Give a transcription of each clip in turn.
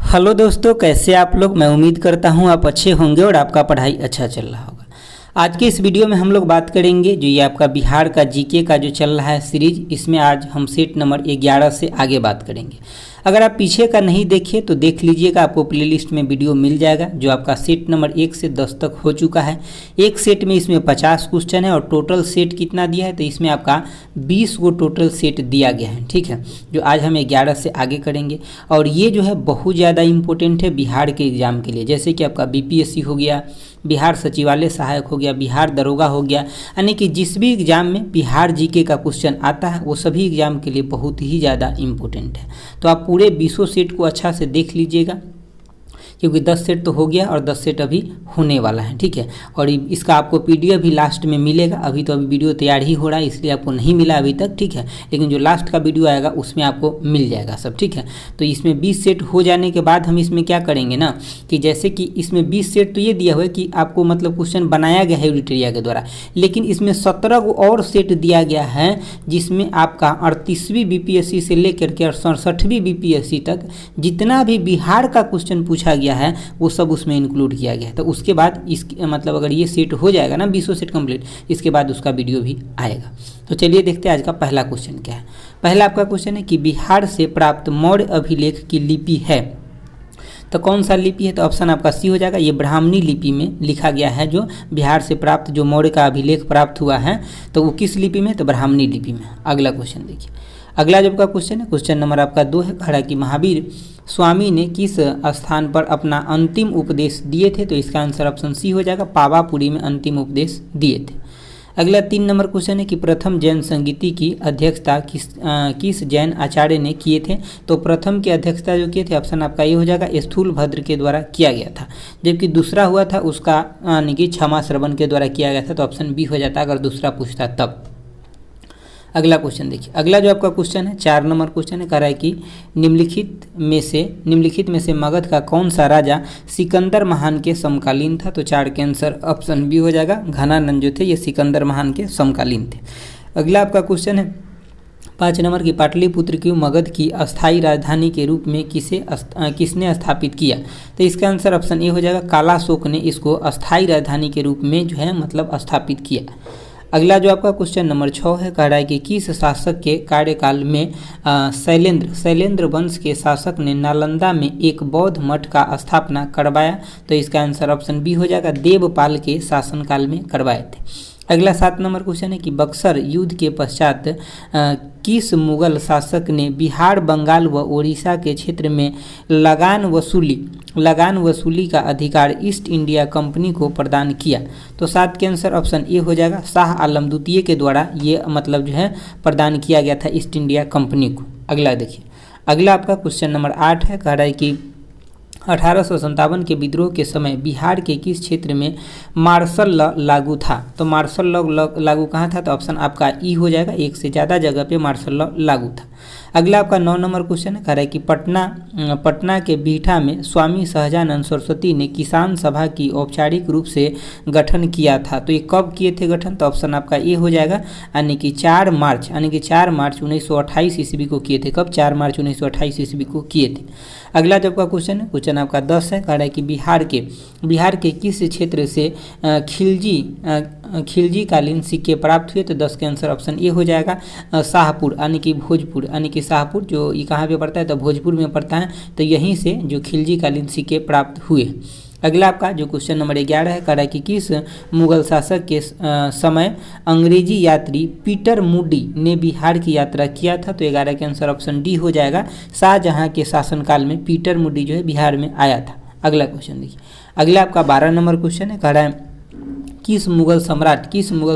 Hello दोस्तों, कैसे आप लोग। मैं उम्मीद करता हूँ आप अच्छे होंगे और आपका पढ़ाई अच्छा चल रहा होगा। आज के इस वीडियो में हम लोग बात करेंगे जो ये आपका बिहार का जीके का जो चल रहा है सीरीज, इसमें आज हम सेट नंबर 11 से आगे बात करेंगे। अगर आप पीछे का नहीं देखे तो देख लीजिएगा, आपको प्लेलिस्ट में वीडियो मिल जाएगा जो आपका सेट नंबर 1 से 10 तक हो चुका है। एक सेट में इसमें 50 क्वेश्चन है और टोटल सेट कितना दिया है तो इसमें आपका 20 गो टोटल सेट दिया गया है। ठीक है, जो आज हम 11 से आगे करेंगे और ये जो है बहुत ज़्यादा इंपॉर्टेंट है बिहार के एग्ज़ाम के लिए। जैसे कि आपका बीपीएससी हो गया, बिहार सचिवालय सहायक हो गया, बिहार दरोगा हो गया, यानी कि जिस भी एग्ज़ाम में बिहार जीके का क्वेश्चन आता है वो सभी एग्ज़ाम के लिए बहुत ही ज़्यादा इम्पोर्टेंट है। तो आप पूरे 20 सेट को अच्छा से देख लीजिएगा, क्योंकि 10 सेट तो हो गया और 10 सेट अभी होने वाला है। ठीक है, और इसका आपको पीडीएफ भी लास्ट में मिलेगा। अभी तो अभी वीडियो तैयार ही हो रहा है इसलिए आपको नहीं मिला अभी तक। ठीक है, लेकिन जो लास्ट का वीडियो आएगा उसमें आपको मिल जाएगा सब। ठीक है, तो इसमें 20 सेट हो जाने के बाद हम इसमें क्या करेंगे ना कि जैसे कि इसमें 20 सेट तो ये दिया हुआ है कि आपको मतलब क्वेश्चन बनाया गया है एडिटोरिया के द्वारा, लेकिन इसमें 17 को और सेट दिया गया है जिसमें आपका 38वीं बीपीएससी से लेकर के 67वीं बीपीएससी तक जितना भी बिहार का क्वेश्चन पूछा गया है वो सब उसमें इंक्लूड किया गया है। तो उसके बाद इस मतलब अगर ये सेट हो जाएगा ना 20 सेट कंप्लीट, इसके बाद उसका वीडियो भी आएगा। तो चलिए देखते हैं आज का पहला क्वेश्चन क्या है। पहला आपका क्वेश्चन है कि बिहार से प्राप्त मौर्य अभिलेख की लिपि है, तो कौन सा लिपि है? तो ऑप्शन आपका सी हो जाएगा। ये ब्राह्मणी लिपि में लिखा गया है जो बिहार से प्राप्त जो मौर्य का अभिलेख प्राप्त हुआ है तो वो किस लिपि में? तो ब्राह्मणी लिपि में। अगला क्वेश्चन देखिए, अगला जब का क्वेश्चन है, क्वेश्चन नंबर आपका 2 है। खड़ा कि महावीर स्वामी ने किस स्थान पर अपना अंतिम उपदेश दिए थे? तो इसका आंसर ऑप्शन सी हो जाएगा, पावापुरी में अंतिम उपदेश दिए थे। अगला 3 नंबर क्वेश्चन है कि प्रथम जैन संगीति की अध्यक्षता किस जैन आचार्य ने किए थे? तो प्रथम की अध्यक्षता जो किए थे ऑप्शन आपका ये हो जाएगा, स्थूलभद्र के द्वारा किया गया था। जबकि दूसरा हुआ था उसका यानी कि क्षमा श्रवण के द्वारा किया गया था, तो ऑप्शन बी हो जाता अगर दूसरा पूछता तब। अगला क्वेश्चन देखिए, अगला जो आपका क्वेश्चन है 4 नंबर क्वेश्चन है। कह रहा है कि निम्नलिखित में से मगध का कौन सा राजा सिकंदर महान के समकालीन था? तो 4 के आंसर ऑप्शन बी हो जाएगा, घनानंद जो थे ये सिकंदर महान के समकालीन थे। अगला आपका क्वेश्चन है 5 नंबर की पाटलिपुत्र की मगध की अस्थायी राजधानी के रूप में किसने स्थापित किया? तो इसका आंसर ऑप्शन ए हो जाएगा, कालाशोक ने इसको अस्थायी राजधानी के रूप में जो है मतलब स्थापित किया। अगला जो आपका क्वेश्चन नंबर 6 है, कह रहा है कि किस शासक के कार्यकाल में शैलेंद्र वंश के शासक ने नालंदा में एक बौद्ध मठ का स्थापना करवाया? तो इसका आंसर ऑप्शन बी हो जाएगा, देवपाल के शासनकाल में करवाए थे। अगला 7 नंबर क्वेश्चन है कि बक्सर युद्ध के पश्चात किस मुगल शासक ने बिहार, बंगाल व उड़ीसा के क्षेत्र में लगान वसूली का अधिकार ईस्ट इंडिया कंपनी को प्रदान किया? तो 7 के आंसर ऑप्शन ए हो जाएगा, शाह आलम द्वितीय के द्वारा ये मतलब जो है प्रदान किया गया था ईस्ट इंडिया कंपनी को। अगला देखिए, अगला आपका क्वेश्चन नंबर 8 है। कह रहा है कि 1857 के विद्रोह के समय बिहार के किस क्षेत्र में मार्शल लॉ लागू था? तो मार्शल लॉ लागू कहाँ था? तो ऑप्शन आपका ई हो जाएगा, एक से ज़्यादा जगह पे मार्शल लॉ लागू था। अगला आपका 9 नंबर क्वेश्चन है। कह रहा है कि पटना के बीठा में स्वामी सहजानंद सरस्वती ने किसान सभा की औपचारिक रूप से गठन किया था, तो ये कब किए थे गठन? तो ऑप्शन आपका ये हो जाएगा, यानी कि 4 मार्च 1928 ईस्वी को किए थे। कब? 4 मार्च 1928 ईस्वी को किए थे। अगला जब का क्वेश्चन है, क्वेश्चन आपका 10 है। कह रहा है कि बिहार के किस क्षेत्र से खिलजी कालीन सिक्के प्राप्त हुए? तो 10 के आंसर ऑप्शन ए हो जाएगा, शाहपुर यानी कि भोजपुर, यानी कि शाहपुर जो ये कहाँ पे पड़ता है? तो भोजपुर में पड़ता है। तो यहीं से जो खिलजी कालीन सिक्के प्राप्त हुए। अगला आपका जो क्वेश्चन नंबर 11 है, कह रहा है कि किस मुगल शासक के समय अंग्रेजी यात्री पीटर मूडी ने बिहार की यात्रा किया था? तो 11 के आंसर ऑप्शन डी हो जाएगा, शाहजहां के शासनकाल में पीटर मूडी जो है बिहार में आया था। अगला क्वेश्चन देखिए, अगला आपका 12 नंबर क्वेश्चन है। कह रहा है किस मुगल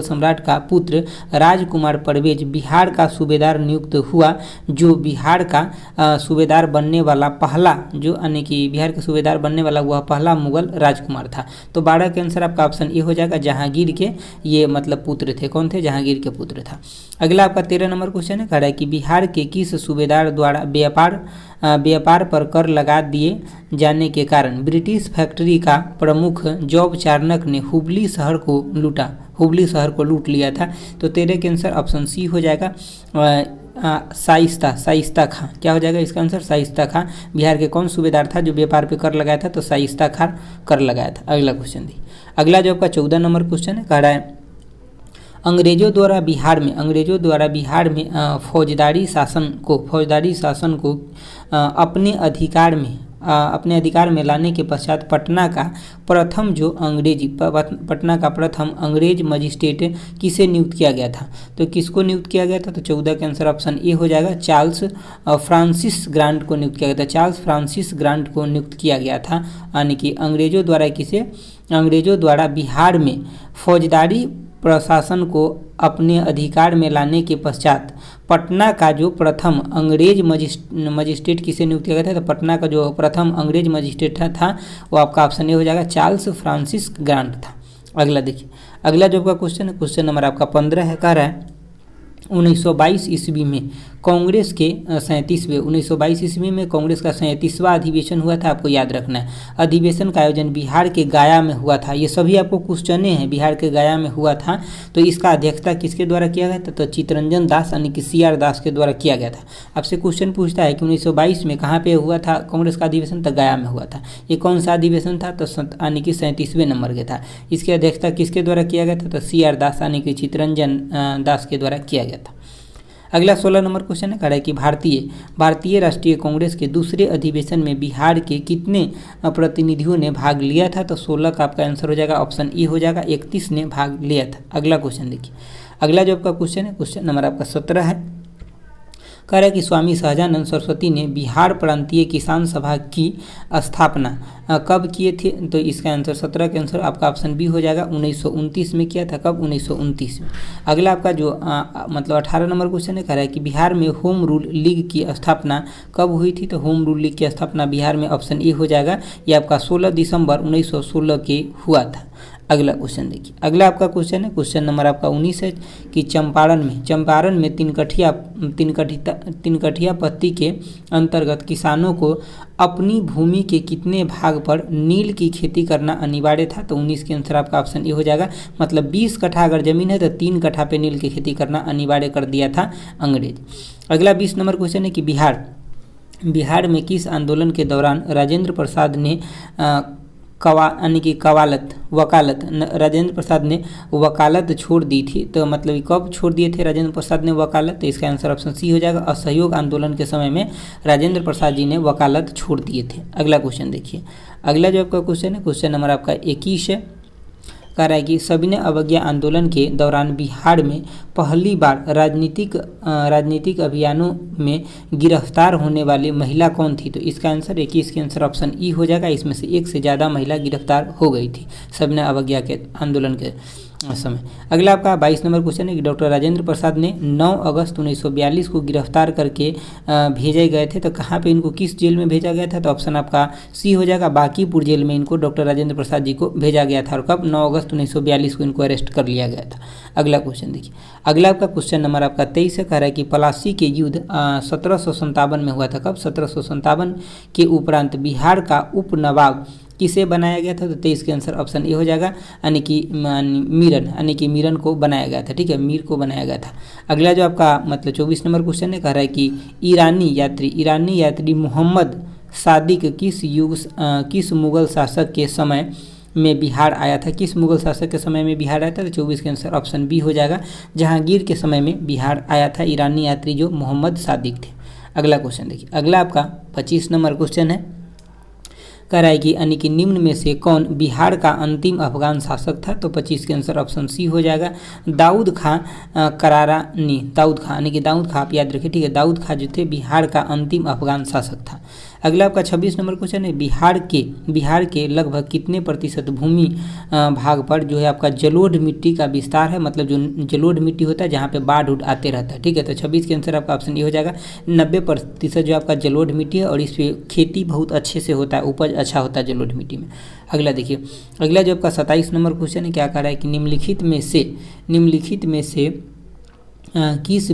सम्राट का पुत्र राजकुमार परवेज बिहार का सूबेदार नियुक्त हुआ? जो बिहार का सूबेदार बनने वाला पहला जो यानी कि बिहार का सूबेदार बनने वाला वह पहला मुगल राजकुमार था। तो 12 के आंसर आपका ऑप्शन ए हो जाएगा, जहांगीर के ये मतलब पुत्र थे। कौन थे? जहांगीर के पुत्र था। अगला आपका 13 नंबर क्वेश्चन है। कह रहा है कि बिहार के किस सूबेदार द्वारा व्यापार पर कर लगा दिए जाने के कारण ब्रिटिश फैक्ट्री का प्रमुख जॉब चार्नक ने हुबली शहर को लूट लिया था? तो 13 के आंसर ऑप्शन सी हो जाएगा, शाइस्ता खां, क्या हो जाएगा इसका आंसर? शाइस्ता खां। बिहार के कौन सूबेदार था जो व्यापार पे कर लगाया था? तो शाइस्ता खां कर लगाया था। अगला क्वेश्चन देखिए, अगला जो आपका 14 नंबर क्वेश्चन है, कह रहा है अंग्रेजों द्वारा बिहार में फौजदारी शासन को अपने अधिकार में लाने के पश्चात पटना का प्रथम अंग्रेज मजिस्ट्रेट किसे नियुक्त किया गया था? तो किसको नियुक्त किया गया था? तो 14 का आंसर ऑप्शन ए हो जाएगा, चार्ल्स फ्रांसिस ग्रांट को नियुक्त किया गया था। चार्ल्स फ्रांसिस ग्रांट को नियुक्त किया गया था, यानी कि अंग्रेजों द्वारा बिहार में फौजदारी प्रशासन को अपने अधिकार में लाने के पश्चात पटना का जो प्रथम अंग्रेज मजिस्ट्रेट किसे नियुक्त किया गया था? तो पटना का जो प्रथम अंग्रेज मजिस्ट्रेट था वो आपका ऑप्शन ए हो जाएगा, चार्ल्स फ्रांसिस ग्रांट था। अगला देखिए, अगला जो आपका क्वेश्चन है, क्वेश्चन नंबर आपका 15 है, कह रहा है 1922 ईस्वी में कांग्रेस के 1922 ईस्वी में कांग्रेस का 37वां अधिवेशन हुआ था। आपको याद रखना है, अधिवेशन का आयोजन बिहार के गया में हुआ था। ये सभी आपको क्वेश्चन हैं, बिहार के गया में हुआ था। तो इसका अध्यक्षता किसके द्वारा किया गया था? तो चित्तरंजन दास यानी कि CR दास के द्वारा किया गया था। आपसे क्वेश्चन पूछता है कि 1922 में कहाँ पे हुआ था कांग्रेस का अधिवेशन? तो गया में हुआ था। ये कौन सा अधिवेशन था? तो यानी कि 37वें नंबर के था। इसकी अध्यक्षता किसके द्वारा किया गया था? तो CR दास यानी कि चित्तरंजन दास के द्वारा किया गया था। अगला 16 नंबर क्वेश्चन है, कह रहा है कि भारतीय राष्ट्रीय कांग्रेस के दूसरे अधिवेशन में बिहार के कितने प्रतिनिधियों ने भाग लिया था? तो 16 का आपका आंसर हो जाएगा, ऑप्शन ई हो जाएगा, 31 ने भाग लिया था। अगला क्वेश्चन देखिए, अगला जो आपका क्वेश्चन है, क्वेश्चन नंबर आपका 17 है, कह रहा है कि स्वामी सहजानंद सरस्वती ने बिहार प्रांतीय किसान सभा की स्थापना कब किए थे? तो इसका आंसर 17 का आंसर आपका ऑप्शन बी हो जाएगा, 1929 में किया था। कब? 1929 में। अगला आपका जो मतलब 18 नंबर क्वेश्चन है, कह रहा है कि बिहार में होम रूल लीग की स्थापना कब हुई थी? तो होम रूल लीग की स्थापना बिहार में ऑप्शन ए हो जाएगा, ये आपका 16 दिसंबर 1916 के हुआ था। अगला क्वेश्चन देखिए, अगला आपका क्वेश्चन है, क्वेश्चन नंबर आपका 19 है कि चंपारण में तीन पत्ती के अंतर्गत किसानों को अपनी भूमि के कितने भाग पर नील की खेती करना अनिवार्य था? तो 19 के आंसर आपका ऑप्शन ए हो जाएगा, मतलब 20 कट्ठा अगर जमीन है तो 3 कट्ठा पे नील की खेती करना अनिवार्य कर दिया था अंग्रेज। अगला 20 नंबर क्वेश्चन है कि बिहार में किस आंदोलन के दौरान राजेंद्र प्रसाद ने राजेंद्र प्रसाद ने वकालत छोड़ दी थी? तो मतलब कब छोड़ दिए थे राजेंद्र प्रसाद ने वकालत? तो इसका आंसर ऑप्शन सी हो जाएगा, असहयोग आंदोलन के समय में राजेंद्र प्रसाद जी ने वकालत छोड़ दिए थे। अगला क्वेश्चन देखिए, अगला जो आपका क्वेश्चन है, क्वेश्चन नंबर आपका 21 है, कह रहा है कि सविनय अवज्ञा आंदोलन के दौरान बिहार में पहली बार राजनीतिक अभियानों में गिरफ्तार होने वाली महिला कौन थी? तो इसका आंसर 21 के आंसर ऑप्शन ई हो जाएगा, इसमें से एक से ज़्यादा महिला गिरफ्तार हो गई थी सविनय अवज्ञा के आंदोलन के समय। अगला आपका 22 नंबर क्वेश्चन है कि डॉक्टर राजेंद्र प्रसाद ने 9 अगस्त 1942 को गिरफ्तार करके भेजे गए थे। तो कहाँ पे इनको किस जेल में भेजा गया था? तो ऑप्शन आपका सी हो जाएगा, बांकीपुर जेल में इनको डॉक्टर राजेंद्र प्रसाद जी को भेजा गया था। और कब? 9 अगस्त 1942 को इनको अरेस्ट कर लिया गया था। अगला क्वेश्चन देखिए, अगला आपका क्वेश्चन नंबर आपका 23 है, कह रहा है कि पलासी के युद्ध 1757 में हुआ था। कब? 1757 के उपरांत बिहार का उप नवाब किसे बनाया गया था? तो 23 के आंसर ऑप्शन ए हो जाएगा, यानी कि मीरन को बनाया गया था। ठीक है, मीर को बनाया गया था। अगला जो आपका मतलब 24 नंबर क्वेश्चन है, कह रहा है कि ईरानी यात्री मोहम्मद सादिक किस मुगल शासक के समय में बिहार आया था? किस मुगल शासक के समय में बिहार आया था? तो 24 के आंसर ऑप्शन बी हो जाएगा, जहांगीर के समय में बिहार आया था ईरानी यात्री जो मोहम्मद सादिक थे। अगला क्वेश्चन देखिए, अगला आपका 25 नंबर क्वेश्चन है, कह रहा है कि यानी कि निम्न में से कौन बिहार का अंतिम अफगान शासक था? तो 25 के आंसर ऑप्शन सी हो जाएगा, दाऊद खां करारानी। दाऊद खां यानी कि दाऊद खां, आप याद रखिए, ठीक है, दाऊद खां जो थे बिहार का अंतिम अफगान शासक था। अगला आपका 26 नंबर क्वेश्चन है, बिहार के लगभग कितने प्रतिशत भूमि भाग पर जो है आपका जलोढ़ मिट्टी का विस्तार है? मतलब जो जलोढ़ मिट्टी होता है जहाँ पे बाढ़ उठ आते रहता है। ठीक है, तो 26 के आंसर आपका ऑप्शन ये हो जाएगा, 90% जो आपका जलोढ़ मिट्टी है और इस पर खेती बहुत अच्छे से होता है, उपज अच्छा होता है जलोढ़ मिट्टी में। अगला देखिए, अगला जो आपका 27 नंबर क्वेश्चन है, क्या कह रहा है कि निम्नलिखित में से किस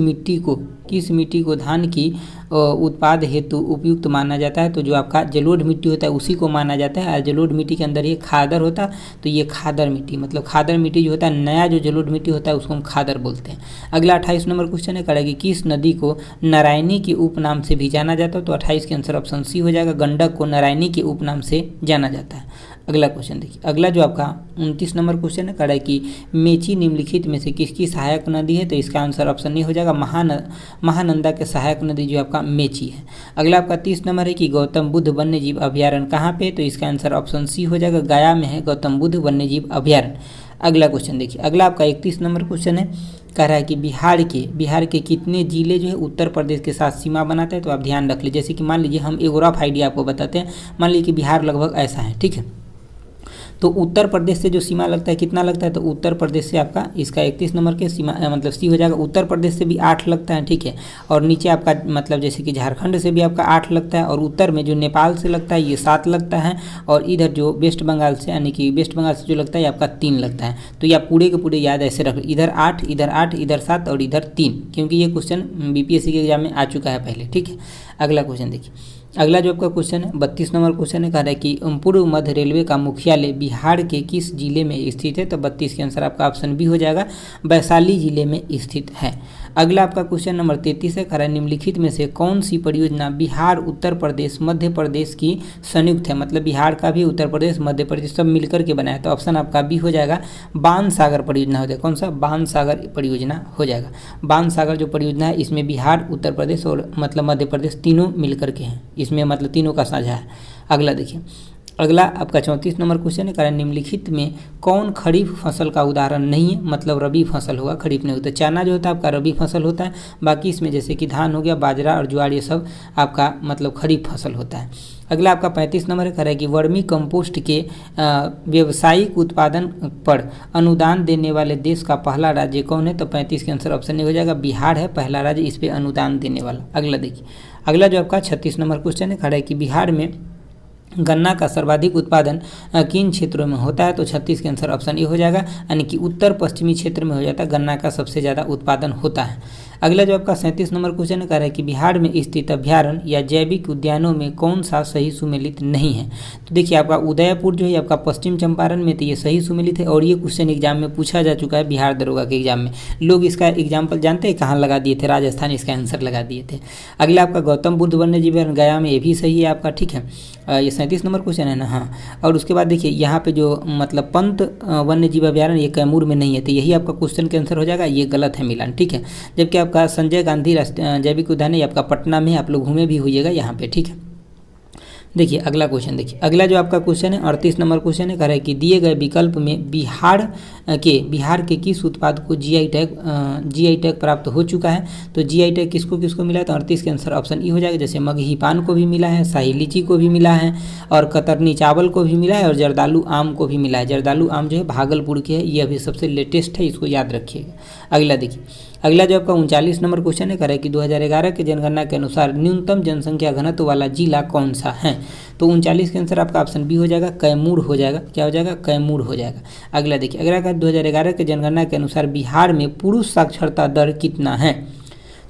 मिट्टी को धान की उत्पाद हेतु उपयुक्त माना जाता है? तो जो आपका जलोढ़ मिट्टी होता है उसी को माना जाता है। और जलोढ़ मिट्टी के अंदर ये खादर होता है, तो ये खादर मिट्टी, मतलब खादर मिट्टी जो होता है, नया जो जलोढ़ मिट्टी होता है उसको हम खादर बोलते हैं। अगला 28 नंबर क्वेश्चन है, करेगा कि किस नदी को नारायणी के उपनाम से भी जाना जाता है? तो 28 के आंसर ऑप्शन सी हो जाएगा, गंडक को नारायणी के उपनाम से जाना जाता है। अगला क्वेश्चन देखिए, अगला जो आपका 29 नंबर क्वेश्चन है, कह रहा है कि मेची निम्नलिखित में से किसकी सहायक नदी है? तो इसका आंसर ऑप्शन नहीं हो जाएगा, महानंदा के सहायक नदी जो आपका मेची है। अगला आपका 30 नंबर है कि गौतम बुद्ध वन्यजीव अभ्यारण्य कहाँ पे? तो इसका आंसर ऑप्शन सी हो जाएगा, गया में है गौतम बुद्ध वन्यजीव अभ्यारण्य। अगला क्वेश्चन देखिए, अगला आपका 31 नंबर क्वेश्चन है, कह रहा है कि बिहार के कितने जिले जो है उत्तर प्रदेश के साथ सीमा बनाते हैं? तो आप ध्यान रख लीजिए, जैसे कि मान लीजिए हम एक रफ आइडिया आपको बताते हैं, मान लीजिए कि बिहार लगभग ऐसा है, ठीक है। तो उत्तर प्रदेश से जो सीमा लगता है कितना लगता है? तो उत्तर प्रदेश से आपका इसका 31 नंबर के सीमा मतलब सी हो जाएगा, उत्तर प्रदेश से भी 8 लगता है, ठीक है। और नीचे आपका मतलब जैसे कि झारखंड से भी आपका 8 लगता है, और उत्तर में जो नेपाल से लगता है ये 7 लगता है, और इधर जो वेस्ट बंगाल से यानी कि वेस्ट बंगाल से जो लगता है ये आपका 3 लगता है। तो ये आप पूरे के पूरे याद ऐसे रख, इधर 8 इधर 7 और इधर 3, क्योंकि ये क्वेश्चन बीपीएससी के एग्जाम में आ चुका है पहले, ठीक है। अगला क्वेश्चन देखिए, अगला जो आपका क्वेश्चन है 32 नंबर क्वेश्चन है, कह रहा है कि पूर्व मध्य रेलवे का मुख्यालय बिहार के किस जिले में स्थित है? तो 32 के आंसर आपका ऑप्शन बी हो जाएगा, वैशाली जिले में स्थित है। अगला आपका क्वेश्चन नंबर 33 है, कह रहा है निम्नलिखित में से कौन सी परियोजना बिहार उत्तर प्रदेश मध्य प्रदेश की संयुक्त है? मतलब बिहार का भी उत्तर प्रदेश मध्य प्रदेश सब मिलकर के बनाया। तो ऑप्शन आपका बी हो जाएगा, बाण सागर परियोजना हो जाएगा। कौन सा? बाण सागर परियोजना हो जाएगा। बाण सागर जो परियोजना है इसमें बिहार उत्तर प्रदेश और मतलब मध्य प्रदेश तीनों मिलकर के हैं, इसमें मतलब तीनों का साझा है। अगला देखिए, अगला आपका 34 नंबर क्वेश्चन है, कारण निम्नलिखित में कौन खरीफ फसल का उदाहरण नहीं है? मतलब रबी फसल होगा, खरीफ नहीं होता। चना जो होता है आपका रबी फसल होता है, बाकी इसमें जैसे कि धान हो गया, बाजरा और ज्वार ये सब आपका मतलब खरीफ फसल होता है। अगला आपका 35 नंबर है, कह रहा है कि वर्मी कंपोस्ट के व्यावसायिक उत्पादन पर अनुदान देने वाले देश का पहला राज्य कौन है? तो 35 के आंसर ऑप्शन नहीं हो जाएगा, बिहार है पहला राज्य इस पर अनुदान देने वाला। अगला देखिए, अगला जो आपका 36 नंबर क्वेश्चन है, कह रहा है कि बिहार में गन्ना का सर्वाधिक उत्पादन किन क्षेत्रों में होता है? तो 36 के आंसर ऑप्शन ए हो जाएगा, यानी कि उत्तर पश्चिमी क्षेत्र में हो जाता है, गन्ना का सबसे ज़्यादा उत्पादन होता है। अगला जो आपका 37 नंबर क्वेश्चन कह रहा है कि बिहार में स्थित अभ्यारण्य या जैविक उद्यानों में कौन सा सही सुमेलित नहीं है? तो देखिए आपका उदयपुर जो है आपका पश्चिम चंपारण में, तो ये सही सुमेलित है, और ये क्वेश्चन एग्जाम में पूछा जा चुका है, बिहार दरोगा के एग्जाम में। लोग इसका एग्जाम्पल जानते हैं कहाँ लगा दिए थे? राजस्थान इसका आंसर लगा दिए थे। अगला आपका गौतम बुद्ध वन्यजीव गया में, ये भी सही है आपका, ठीक है। ये 37 नंबर क्वेश्चन है ना, हाँ। और उसके बाद देखिए यहाँ पे जो मतलब पंत वन्यजीव अभ्यारण्य ये कैमूर में नहीं है, तो यही आपका क्वेश्चन के आंसर हो जाएगा, ये गलत है मिलान, ठीक है। जबकि आपका संजय गांधी जैविक उद्यान है आपका पटना में, आप लोग घूमे भी होइएगा यहाँ पे, ठीक है। देखिए अगला क्वेश्चन देखिए, अगला जो आपका क्वेश्चन है 38 नंबर क्वेश्चन है, कह रहा है कि दिए गए विकल्प में बिहार के किस उत्पाद को जीआई टैग प्राप्त हो चुका है? तो जीआई टैग किसको किसको मिला है? तो 38 के आंसर ऑप्शन ई हो जाएगा, जैसे मगही पान को भी मिला है, शाही लीची को भी मिला है, और कतरनी चावल को भी मिला है, और जर्दालू आम को भी मिला है। जर्दालू आम जो है भागलपुर के है, ये अभी सबसे लेटेस्ट है, इसको याद रखिएगा। अगला देखिए, अगला जो आपका 39 नंबर क्वेश्चन है, कह रहा है कि 2011 के जनगणना के अनुसार न्यूनतम जनसंख्या घनत्व वाला जिला कौन सा है? तो 39 के आंसर आपका ऑप्शन बी हो जाएगा, कैमूर हो जाएगा। क्या हो जाएगा? कैमूर हो जाएगा। अगला देखिए, अगला का 2011 के जनगणना के अनुसार बिहार में पुरुष साक्षरता दर कितना है?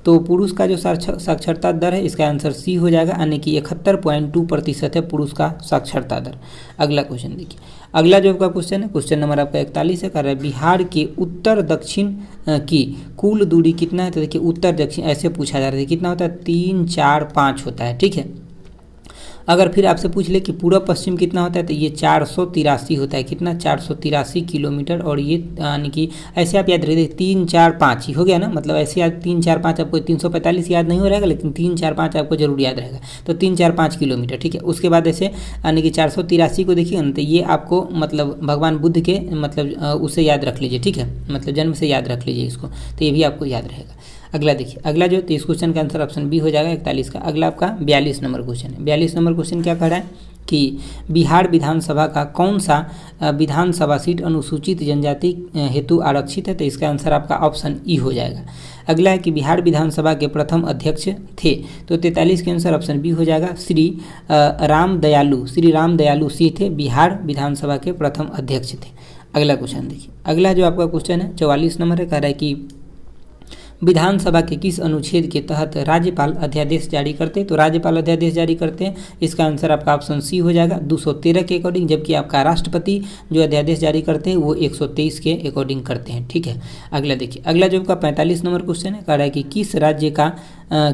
तो पुरुष का जो साक्षरता दर है इसका आंसर सी हो जाएगा, यानी कि 71.2% है पुरुष का साक्षरता दर। अगला क्वेश्चन देखिए, अगला जो आपका क्वेश्चन है, क्वेश्चन नंबर आपका 41 है, कर रहा है बिहार के उत्तर दक्षिण की कुल दूरी कितना है? तो देखिए उत्तर दक्षिण ऐसे पूछा जा रहा है, कितना होता है? 3, 4, 5 होता है, ठीक है। अगर फिर आपसे पूछ ले कि पूर्व पश्चिम कितना होता है, तो ये 483 होता है। कितना? 483 किलोमीटर। और ये यानी कि ऐसे आप याद रखिए 3, 4, 5 ही हो गया ना, मतलब ऐसे याद 3, 4, 5 आपको 345 याद नहीं हो रहेगा, लेकिन 3, 4, 5 आपको जरूर याद रहेगा। तो 3, 4, 5 किलोमीटर, ठीक है। उसके बाद ऐसे यानी कि 483 को देखिए ना, तो ये आपको मतलब भगवान बुद्ध के मतलब उसे याद रख लीजिए, ठीक है, मतलब जन्म से याद रख लीजिए इसको, तो ये भी आपको याद रहेगा। अगला देखिए, अगला जो 30 क्वेश्चन का आंसर ऑप्शन बी हो जाएगा 41 का। अगला आपका 42 नंबर क्वेश्चन है। 42 नंबर क्वेश्चन क्या कह रहा है कि बिहार विधानसभा का कौन सा विधानसभा सीट अनुसूचित जनजाति हेतु आरक्षित है? तो इसका आंसर आपका ऑप्शन ई हो जाएगा। अगला है कि बिहार विधानसभा के प्रथम अध्यक्ष थे, तो 43 के आंसर ऑप्शन बी हो जाएगा, श्री राम दयालु सिंह थे, बिहार विधानसभा के प्रथम अध्यक्ष थे। अगला क्वेश्चन देखिए, अगला जो आपका क्वेश्चन है 44 नंबर है, कह रहा है कि विधानसभा के किस अनुच्छेद के तहत राज्यपाल अध्यादेश जारी करते हैं? तो राज्यपाल अध्यादेश जारी करते हैं, इसका आंसर आपका ऑप्शन सी हो जाएगा 213 के अकॉर्डिंग, जबकि आपका राष्ट्रपति जो अध्यादेश जारी करते हैं वो 123 के अकॉर्डिंग करते हैं। ठीक है, अगला देखिए, अगला जो आपका 45 नंबर क्वेश्चन है, कह रहा है कि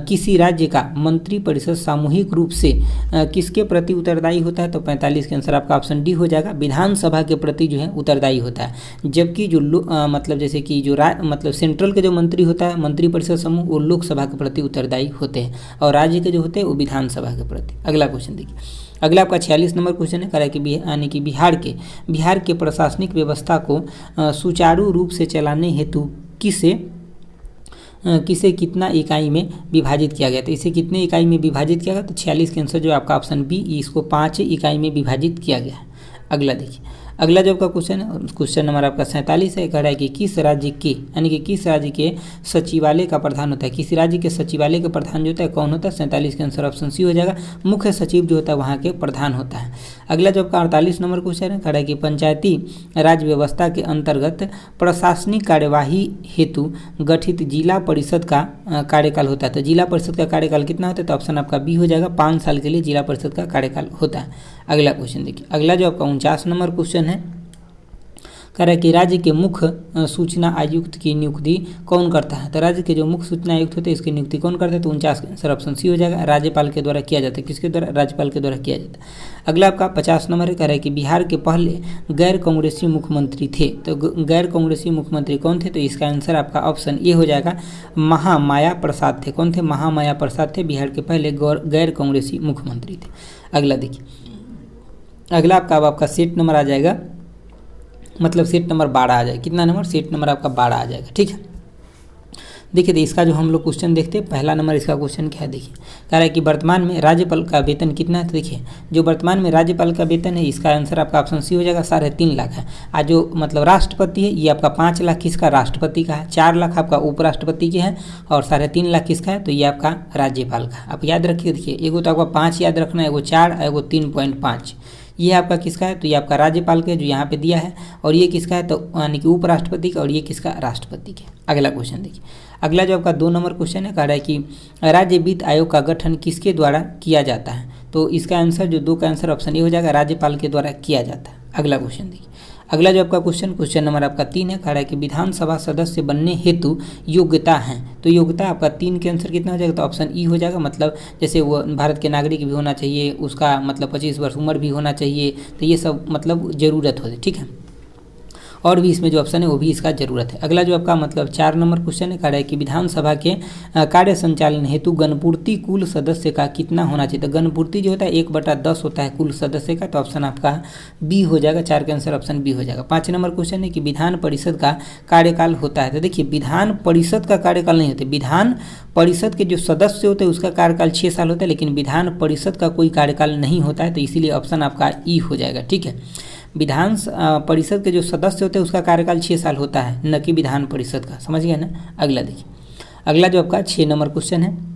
किसी राज्य का मंत्रिपरिषद सामूहिक रूप से किसके प्रति उत्तरदायी होता है? तो 45 के आंसर आपका ऑप्शन डी हो जाएगा, विधानसभा के प्रति जो है उत्तरदायी होता है। जबकि जो मतलब जैसे कि जो मतलब सेंट्रल के जो मंत्री होता है, मंत्रिपरिषद समूह, वो लोकसभा के प्रति उत्तरदायी होते हैं, और राज्य के जो होते हैं वो विधानसभा के प्रति। अगला क्वेश्चन देखिए, अगला आपका 46 नंबर क्वेश्चन है, कह रहा है कि यानी कि बिहार के प्रशासनिक व्यवस्था को सुचारू रूप से चलाने हेतु किसे कितना इकाई में विभाजित किया गया? तो इसे कितने इकाई में विभाजित किया गया? तो 46 के आंसर जो आपका ऑप्शन बी, इसको 5 इकाई में विभाजित किया गया है। अगला देखिए, अगला जो आपका क्वेश्चन है, क्वेश्चन नंबर आपका 47 है, कह रहा है कि किस राज्य के सचिवालय का प्रधान होता है? किसी राज्य के सचिवालय का प्रधान जो होता है कौन होता है? 47 के आंसर ऑप्शन सी हो जाएगा, मुख्य सचिव जो होता है वहाँ के प्रधान होता है। अगला जो आपका 48 नंबर क्वेश्चन है, कह रहा है कि पंचायती राज व्यवस्था के अंतर्गत प्रशासनिक कार्यवाही हेतु गठित जिला परिषद का कार्यकाल होता है। तो जिला परिषद का कार्यकाल कितना होता है? तो ऑप्शन आपका बी हो जाएगा, 5 साल के लिए जिला परिषद का कार्यकाल होता है। अगला क्वेश्चन देखिए, अगला जो आपका 49 नंबर क्वेश्चन है, कह रहा है कि राज्य के मुख्य सूचना आयुक्त की नियुक्ति कौन करता है? तो राज्य के जो मुख्य सूचना आयुक्त होते हैं इसकी नियुक्ति कौन करता है? तो 49 का आंसर ऑप्शन सी हो जाएगा, राज्यपाल के द्वारा किया जाता है। किसके द्वारा? राज्यपाल के द्वारा किया जाता है। अगला आपका 50 नंबर है, कह रहा है कि बिहार के पहले गैर कांग्रेसी मुख्यमंत्री थे। तो गैर कांग्रेसी मुख्यमंत्री कौन थे? तो इसका आंसर आपका ऑप्शन ए हो जाएगा, महामाया प्रसाद थे। कौन थे? महामाया प्रसाद थे, बिहार के पहले गैर कांग्रेसी मुख्यमंत्री थे। अगला देखिए, अगला आपका सेट नंबर आ जाएगा, मतलब सेट नंबर 12 आ जाएगा। कितना नंबर? सेट नंबर आपका 12 आ जाएगा। ठीक है, देखिए इसका जो हम लोग क्वेश्चन देखते हैं, पहला नंबर इसका क्वेश्चन क्या है, देखिए कह रहा है कि वर्तमान में राज्यपाल का वेतन कितना है? तो देखिए जो वर्तमान में राज्यपाल का वेतन है इसका आंसर आपका ऑप्शन सी हो जाएगा, 3.5 लाख है। आज जो मतलब राष्ट्रपति है ये आपका 5 लाख किसका? राष्ट्रपति का है, 4 लाख आपका उपराष्ट्रपति के हैं, और 3.5 लाख किसका है? तो ये आपका राज्यपाल का। आप याद रखिए, देखिए एगो तो आपका 5 याद रखना है, एगो 4, एगो 3.5। ये आपका किसका है? तो ये आपका राज्यपाल का जो यहाँ पे दिया है, और ये किसका है? तो यानी कि उपराष्ट्रपति का, और ये किसका? राष्ट्रपति के। अगला क्वेश्चन देखिए, अगला जो आपका 2 नंबर क्वेश्चन है, कह रहा है कि राज्य वित्त आयोग का गठन किसके द्वारा किया जाता है? तो इसका आंसर जो 2 का आंसर ऑप्शन ए हो जाएगा, राज्यपाल के द्वारा किया जाता है। अगला क्वेश्चन देखिए, अगला जो आपका क्वेश्चन नंबर आपका 3 है, कह रहा है कि विधानसभा सदस्य बनने हेतु योग्यता है। तो योग्यता आपका 3 के आंसर कितना हो जाएगा? तो ऑप्शन ई हो जाएगा, मतलब जैसे वो भारत के नागरिक भी होना चाहिए, उसका मतलब 25 वर्ष उम्र भी होना चाहिए, तो ये सब मतलब ज़रूरत होती है। ठीक है, और भी इसमें जो ऑप्शन है वो भी इसका जरूरत है। अगला जो आपका मतलब 4 नंबर क्वेश्चन है, कह रहा है कि विधानसभा के कार्य संचालन हेतु गणपूर्ति कुल सदस्य का कितना होना चाहिए? तो गणपूर्ति जो होता है 1/10 होता है कुल सदस्य का, तो ऑप्शन आपका बी हो जाएगा, 4 का आंसर ऑप्शन बी हो जाएगा। 5 नंबर क्वेश्चन है कि विधान परिषद का कार्यकाल होता है। तो देखिए विधान परिषद का कार्यकाल नहीं होता, विधान परिषद के जो सदस्य होते हैं उसका कार्यकाल 6 साल होता है, लेकिन विधान परिषद का कोई कार्यकाल नहीं होता है, तो इसीलिए ऑप्शन आपका ई हो जाएगा। ठीक है, विधान परिषद के जो सदस्य होते हैं उसका कार्यकाल 6 साल होता है, न कि विधान परिषद का। समझ गए ना? अगला देखिए, अगला जो आपका 6 नंबर क्वेश्चन है,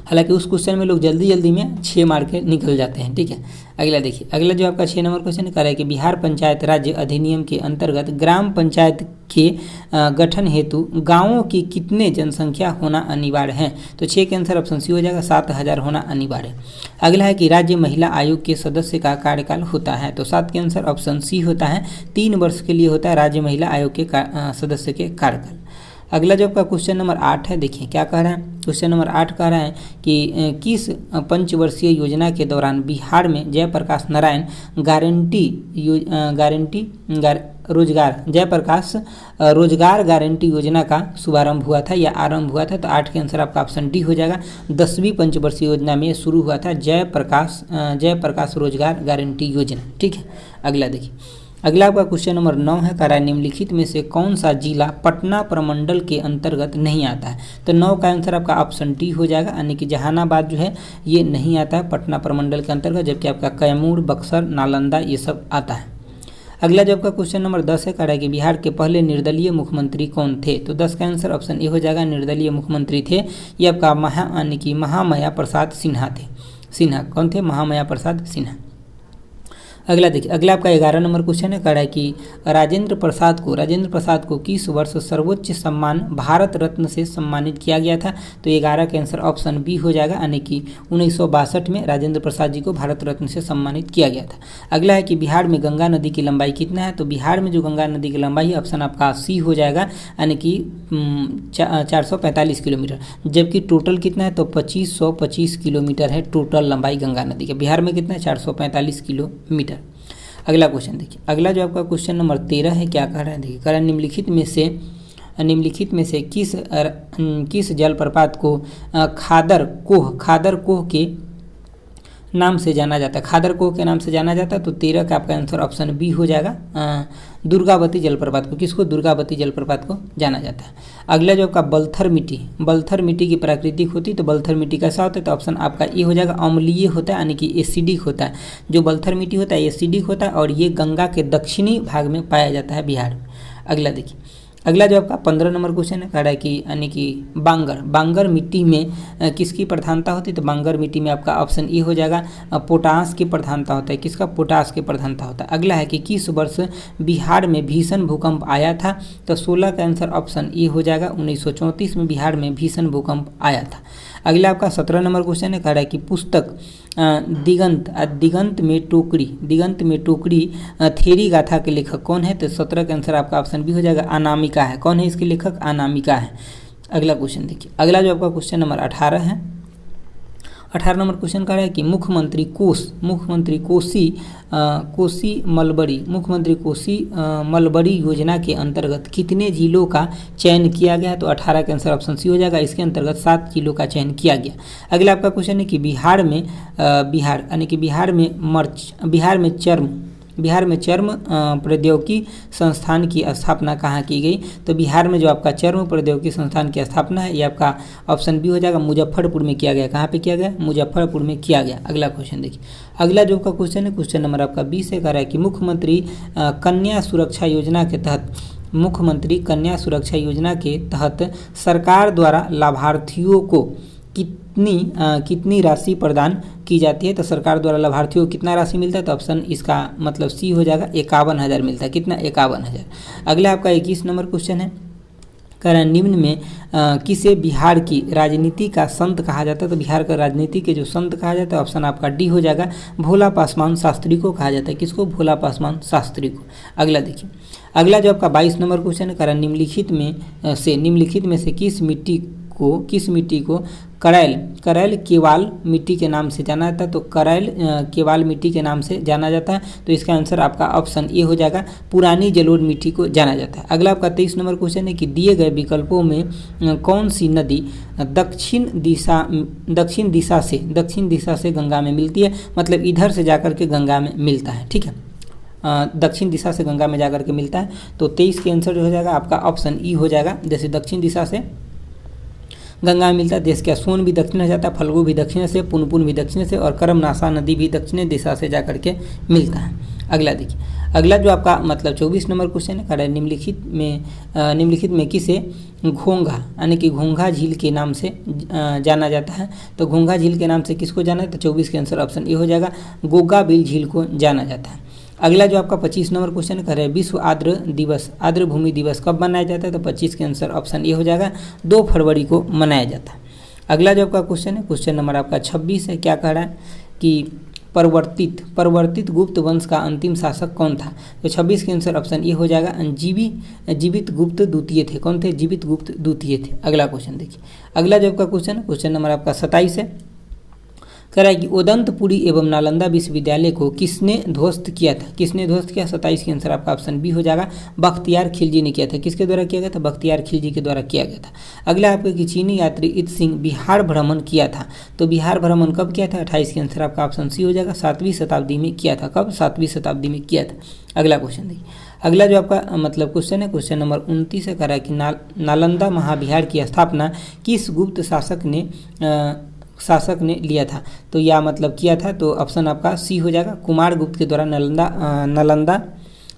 हालांकि उस क्वेश्चन में लोग जल्दी में 6 मार के निकल जाते हैं। ठीक है, अगला देखिए, अगला जो आपका 6 नंबर क्वेश्चन कह रहा है कि बिहार पंचायत राज्य अधिनियम के अंतर्गत ग्राम पंचायत के गठन हेतु गांवों की कितने जनसंख्या होना अनिवार्य है? तो 6 के आंसर ऑप्शन सी हो जाएगा, 7000 होना अनिवार्य है। अगला है कि राज्य महिला आयोग के सदस्य का कार्यकाल होता है। तो 7 के आंसर ऑप्शन सी होता है, 3 वर्ष के लिए होता है राज्य महिला आयोग के सदस्य के कार्यकाल। अगला जो आपका क्वेश्चन नंबर 8 है, देखिए क्या कह रहा है। क्वेश्चन नंबर 8 कह रहा है कि किस पंचवर्षीय योजना के दौरान बिहार में जयप्रकाश नारायण रोजगार गारंटी योजना का शुभारंभ हुआ था या आरंभ हुआ था? तो 8 के आंसर आपका ऑप्शन डी हो जाएगा, 10वीं पंचवर्षीय योजना में शुरू हुआ था जयप्रकाश रोजगार गारंटी योजना। ठीक है, अगला देखिए, अगला आपका क्वेश्चन नंबर 9 है, कह रहा है निम्नलिखित में से कौन सा जिला पटना प्रमंडल के अंतर्गत नहीं आता है? तो 9 का आंसर आपका ऑप्शन डी हो जाएगा, यानी कि जहानाबाद जो है ये नहीं आता है पटना प्रमंडल के अंतर्गत, जबकि आपका कैमूर, बक्सर, नालंदा ये सब आता है। अगला जो आपका क्वेश्चन नंबर 10 है, कह रहा है कि बिहार के पहले निर्दलीय मुख्यमंत्री कौन थे? तो 10 का आंसर ऑप्शन ए हो जाएगा, निर्दलीय मुख्यमंत्री थे ये आपका यानी कि महामाया प्रसाद सिन्हा थे। सिन्हा कौन थे? महामाया प्रसाद सिन्हा। अगला देखिए, अगला आपका 11 नंबर क्वेश्चन है, कह रहा है कि राजेंद्र प्रसाद को किस वर्ष सर्वोच्च सम्मान भारत रत्न से सम्मानित किया गया था? तो 11 का आंसर ऑप्शन बी हो जाएगा, यानी कि 1962 में राजेंद्र प्रसाद जी को भारत रत्न से सम्मानित किया गया था। अगला है कि बिहार में गंगा नदी की लंबाई कितना है? तो बिहार में जो गंगा नदी की लंबाई है ऑप्शन आपका सी हो जाएगा, यानी कि 445 किलोमीटर, जबकि टोटल कितना है? तो 2525 किलोमीटर है टोटल लंबाई गंगा नदी के। बिहार में कितना है? 445 किलोमीटर। अगला क्वेश्चन देखिए, अगला जो आपका क्वेश्चन नंबर 13 है, क्या कह रहा है? देखिए, कह रहा है निम्नलिखित में से किस जलप्रपात को खादर कोह के नाम से जाना जाता है? खादर कोह के नाम से जाना जाता है। तो 13 का आपका आंसर ऑप्शन बी हो जाएगा, दुर्गावती जलप्रपात को। किसको? दुर्गावती जलप्रपात को जाना जाता है। अगला जो आपका बलथर मिट्टी की प्राकृतिक होती है, तो बलथर मिट्टी कैसा होता है? तो ऑप्शन आपका ए हो जाएगा, अम्लीय होता है, यानी कि एसिडिक होता है। जो बलथर मिट्टी होता है एसिडिक होता है, और ये गंगा के दक्षिणी भाग में पाया जाता है, बिहार में। अगला देखिए, अगला जो आपका 15 नंबर क्वेश्चन है, कह रहा है कि यानी कि बांगर मिट्टी में किसकी प्रधानता होती है? तो बांगर मिट्टी में आपका ऑप्शन ए हो जाएगा, पोटास की प्रधानता होता है। किसका? पोटास की प्रधानता होता है। अगला है कि किस वर्ष बिहार में भीषण भूकंप आया था? तो 16 का आंसर ऑप्शन ए हो जाएगा, 1934 में बिहार में भीषण भूकंप आया था। अगला आपका 17 नंबर क्वेश्चन है, कह रहा है कि पुस्तक दिगंत में टोकरी थेरी गाथा के लेखक कौन है? तो 17 का आंसर आपका ऑप्शन बी हो जाएगा, अनामिका है। कौन है इसके लेखक? अनामिका है। अगला क्वेश्चन देखिए, अगला जो आपका क्वेश्चन नंबर 18 है, 18 नंबर क्वेश्चन कह रहा है कि मुख्यमंत्री कोसी मलबरी योजना के अंतर्गत कितने जिलों का चयन किया गया? तो 18 का आंसर ऑप्शन सी हो जाएगा, इसके अंतर्गत 7 जिलों का चयन किया गया। अगला आपका क्वेश्चन है कि बिहार में चर्म प्रौद्योगिकी संस्थान की स्थापना कहाँ की गई? तो बिहार में जो आपका चर्म प्रौद्योगिकी संस्थान की स्थापना है, ये आपका ऑप्शन बी हो जाएगा, मुजफ्फरपुर में किया गया। कहाँ पे किया गया? मुजफ्फरपुर में किया गया। अगला क्वेश्चन देखिए, अगला जो का क्वेश्चन है, क्वेश्चन नंबर आपका 20 से कह रहा है कि मुख्यमंत्री कन्या सुरक्षा योजना के तहत सरकार द्वारा लाभार्थियों को कितनी राशि प्रदान की जाती है? तो सरकार द्वारा लाभार्थियों को कितना राशि मिलता है? तो ऑप्शन इसका मतलब सी हो जाएगा, 51,000 मिलता है। कितना? 51,000। अगला आपका 21 नंबर क्वेश्चन है, कह रहा है निम्न में किसे बिहार की राजनीति का संत कहा जाता है? तो बिहार का राजनीति के जो संत कहा जाता है, ऑप्शन आपका डी हो जाएगा, भोला पासवान शास्त्री को कहा जाता है। किसको? भोला पासवान शास्त्री को। अगला देखिए, अगला जो आपका 22 नंबर क्वेश्चन है, कह रहा है निम्नलिखित में से किस मिट्टी को करैल केवाल मिट्टी के नाम से जाना जाता है? तो करैल केवाल मिट्टी के नाम से जाना जाता है। तो इसका आंसर आपका ऑप्शन ए हो जाएगा, पुरानी जलोढ़ मिट्टी को जाना जाता है। अगला आपका 23 नंबर क्वेश्चन है कि दिए गए विकल्पों में कौन सी नदी दक्षिण दिशा से गंगा में मिलती है? मतलब इधर से जाकर के गंगा में मिलता है। ठीक है, दक्षिण दिशा से गंगा में जाकर के मिलता है। तो 23 के आंसर जो हो जाएगा आपका ऑप्शन ई हो जाएगा। जैसे दक्षिण दिशा से गंगा में मिलता है, देश का सोन भी दक्षिण से जाता है, फल्गु भी दक्षिण से, पुनपुन भी दक्षिण से, और करमनाशा नदी भी दक्षिण दिशा से जाकर के मिलता है। अगला देखिए, अगला जो आपका मतलब 24 नंबर क्वेश्चन है, कह रहा है निम्नलिखित में किसे घोंघा यानी कि घोंघा झील के नाम से जाना जाता है? तो घोंघा झील के नाम से किसको जाना है? तो 24 के आंसर ऑप्शन ए हो जाएगा, गोगा बिल झील को जाना जाता है। अगला जो आपका 25 नंबर क्वेश्चन कर रहे हैं, विश्व आर्द्र भूमि दिवस कब मनाया जाता है? तो 25 के आंसर ऑप्शन ए हो जाएगा, 2 फरवरी को मनाया जाता है। अगला जो आपका क्वेश्चन है, क्वेश्चन नंबर आपका 26 है, क्या कह रहा है कि परिवर्तित गुप्त वंश का अंतिम शासक कौन था? तो 26 के आंसर ऑप्शन ए हो जाएगा, जीवित गुप्त द्वितीय थे। कौन थे? जीवित गुप्त द्वितीय थे। अगला क्वेश्चन देखिए, अगला जो आपका क्वेश्चन नंबर आपका 27 है, कह रहा है कि उदंतपुरी एवं नालंदा विश्वविद्यालय को किसने ध्वस्त किया था? 27 के आंसर आपका ऑप्शन बी हो जाएगा, बख्तियार खिलजी ने किया था। किसके द्वारा किया गया था? बख्तियार खिलजी के द्वारा किया गया था। अगला आपका कि चीनी यात्री इत सिंह बिहार भ्रमण किया था। तो बिहार भ्रमण कब किया था? 28 के आंसर आपका ऑप्शन सी हो जाएगा, 7वीं शताब्दी में किया था। कब? 7वीं शताब्दी में किया था। अगला क्वेश्चन देखिए, अगला जो आपका मतलब क्वेश्चन है, क्वेश्चन नंबर 29 है, कह रहा है कि नालंदा महाविहार की स्थापना किस गुप्त शासक ने लिया था? तो या मतलब किया था, तो ऑप्शन आपका सी हो जाएगा, कुमार गुप्त के द्वारा नालंदा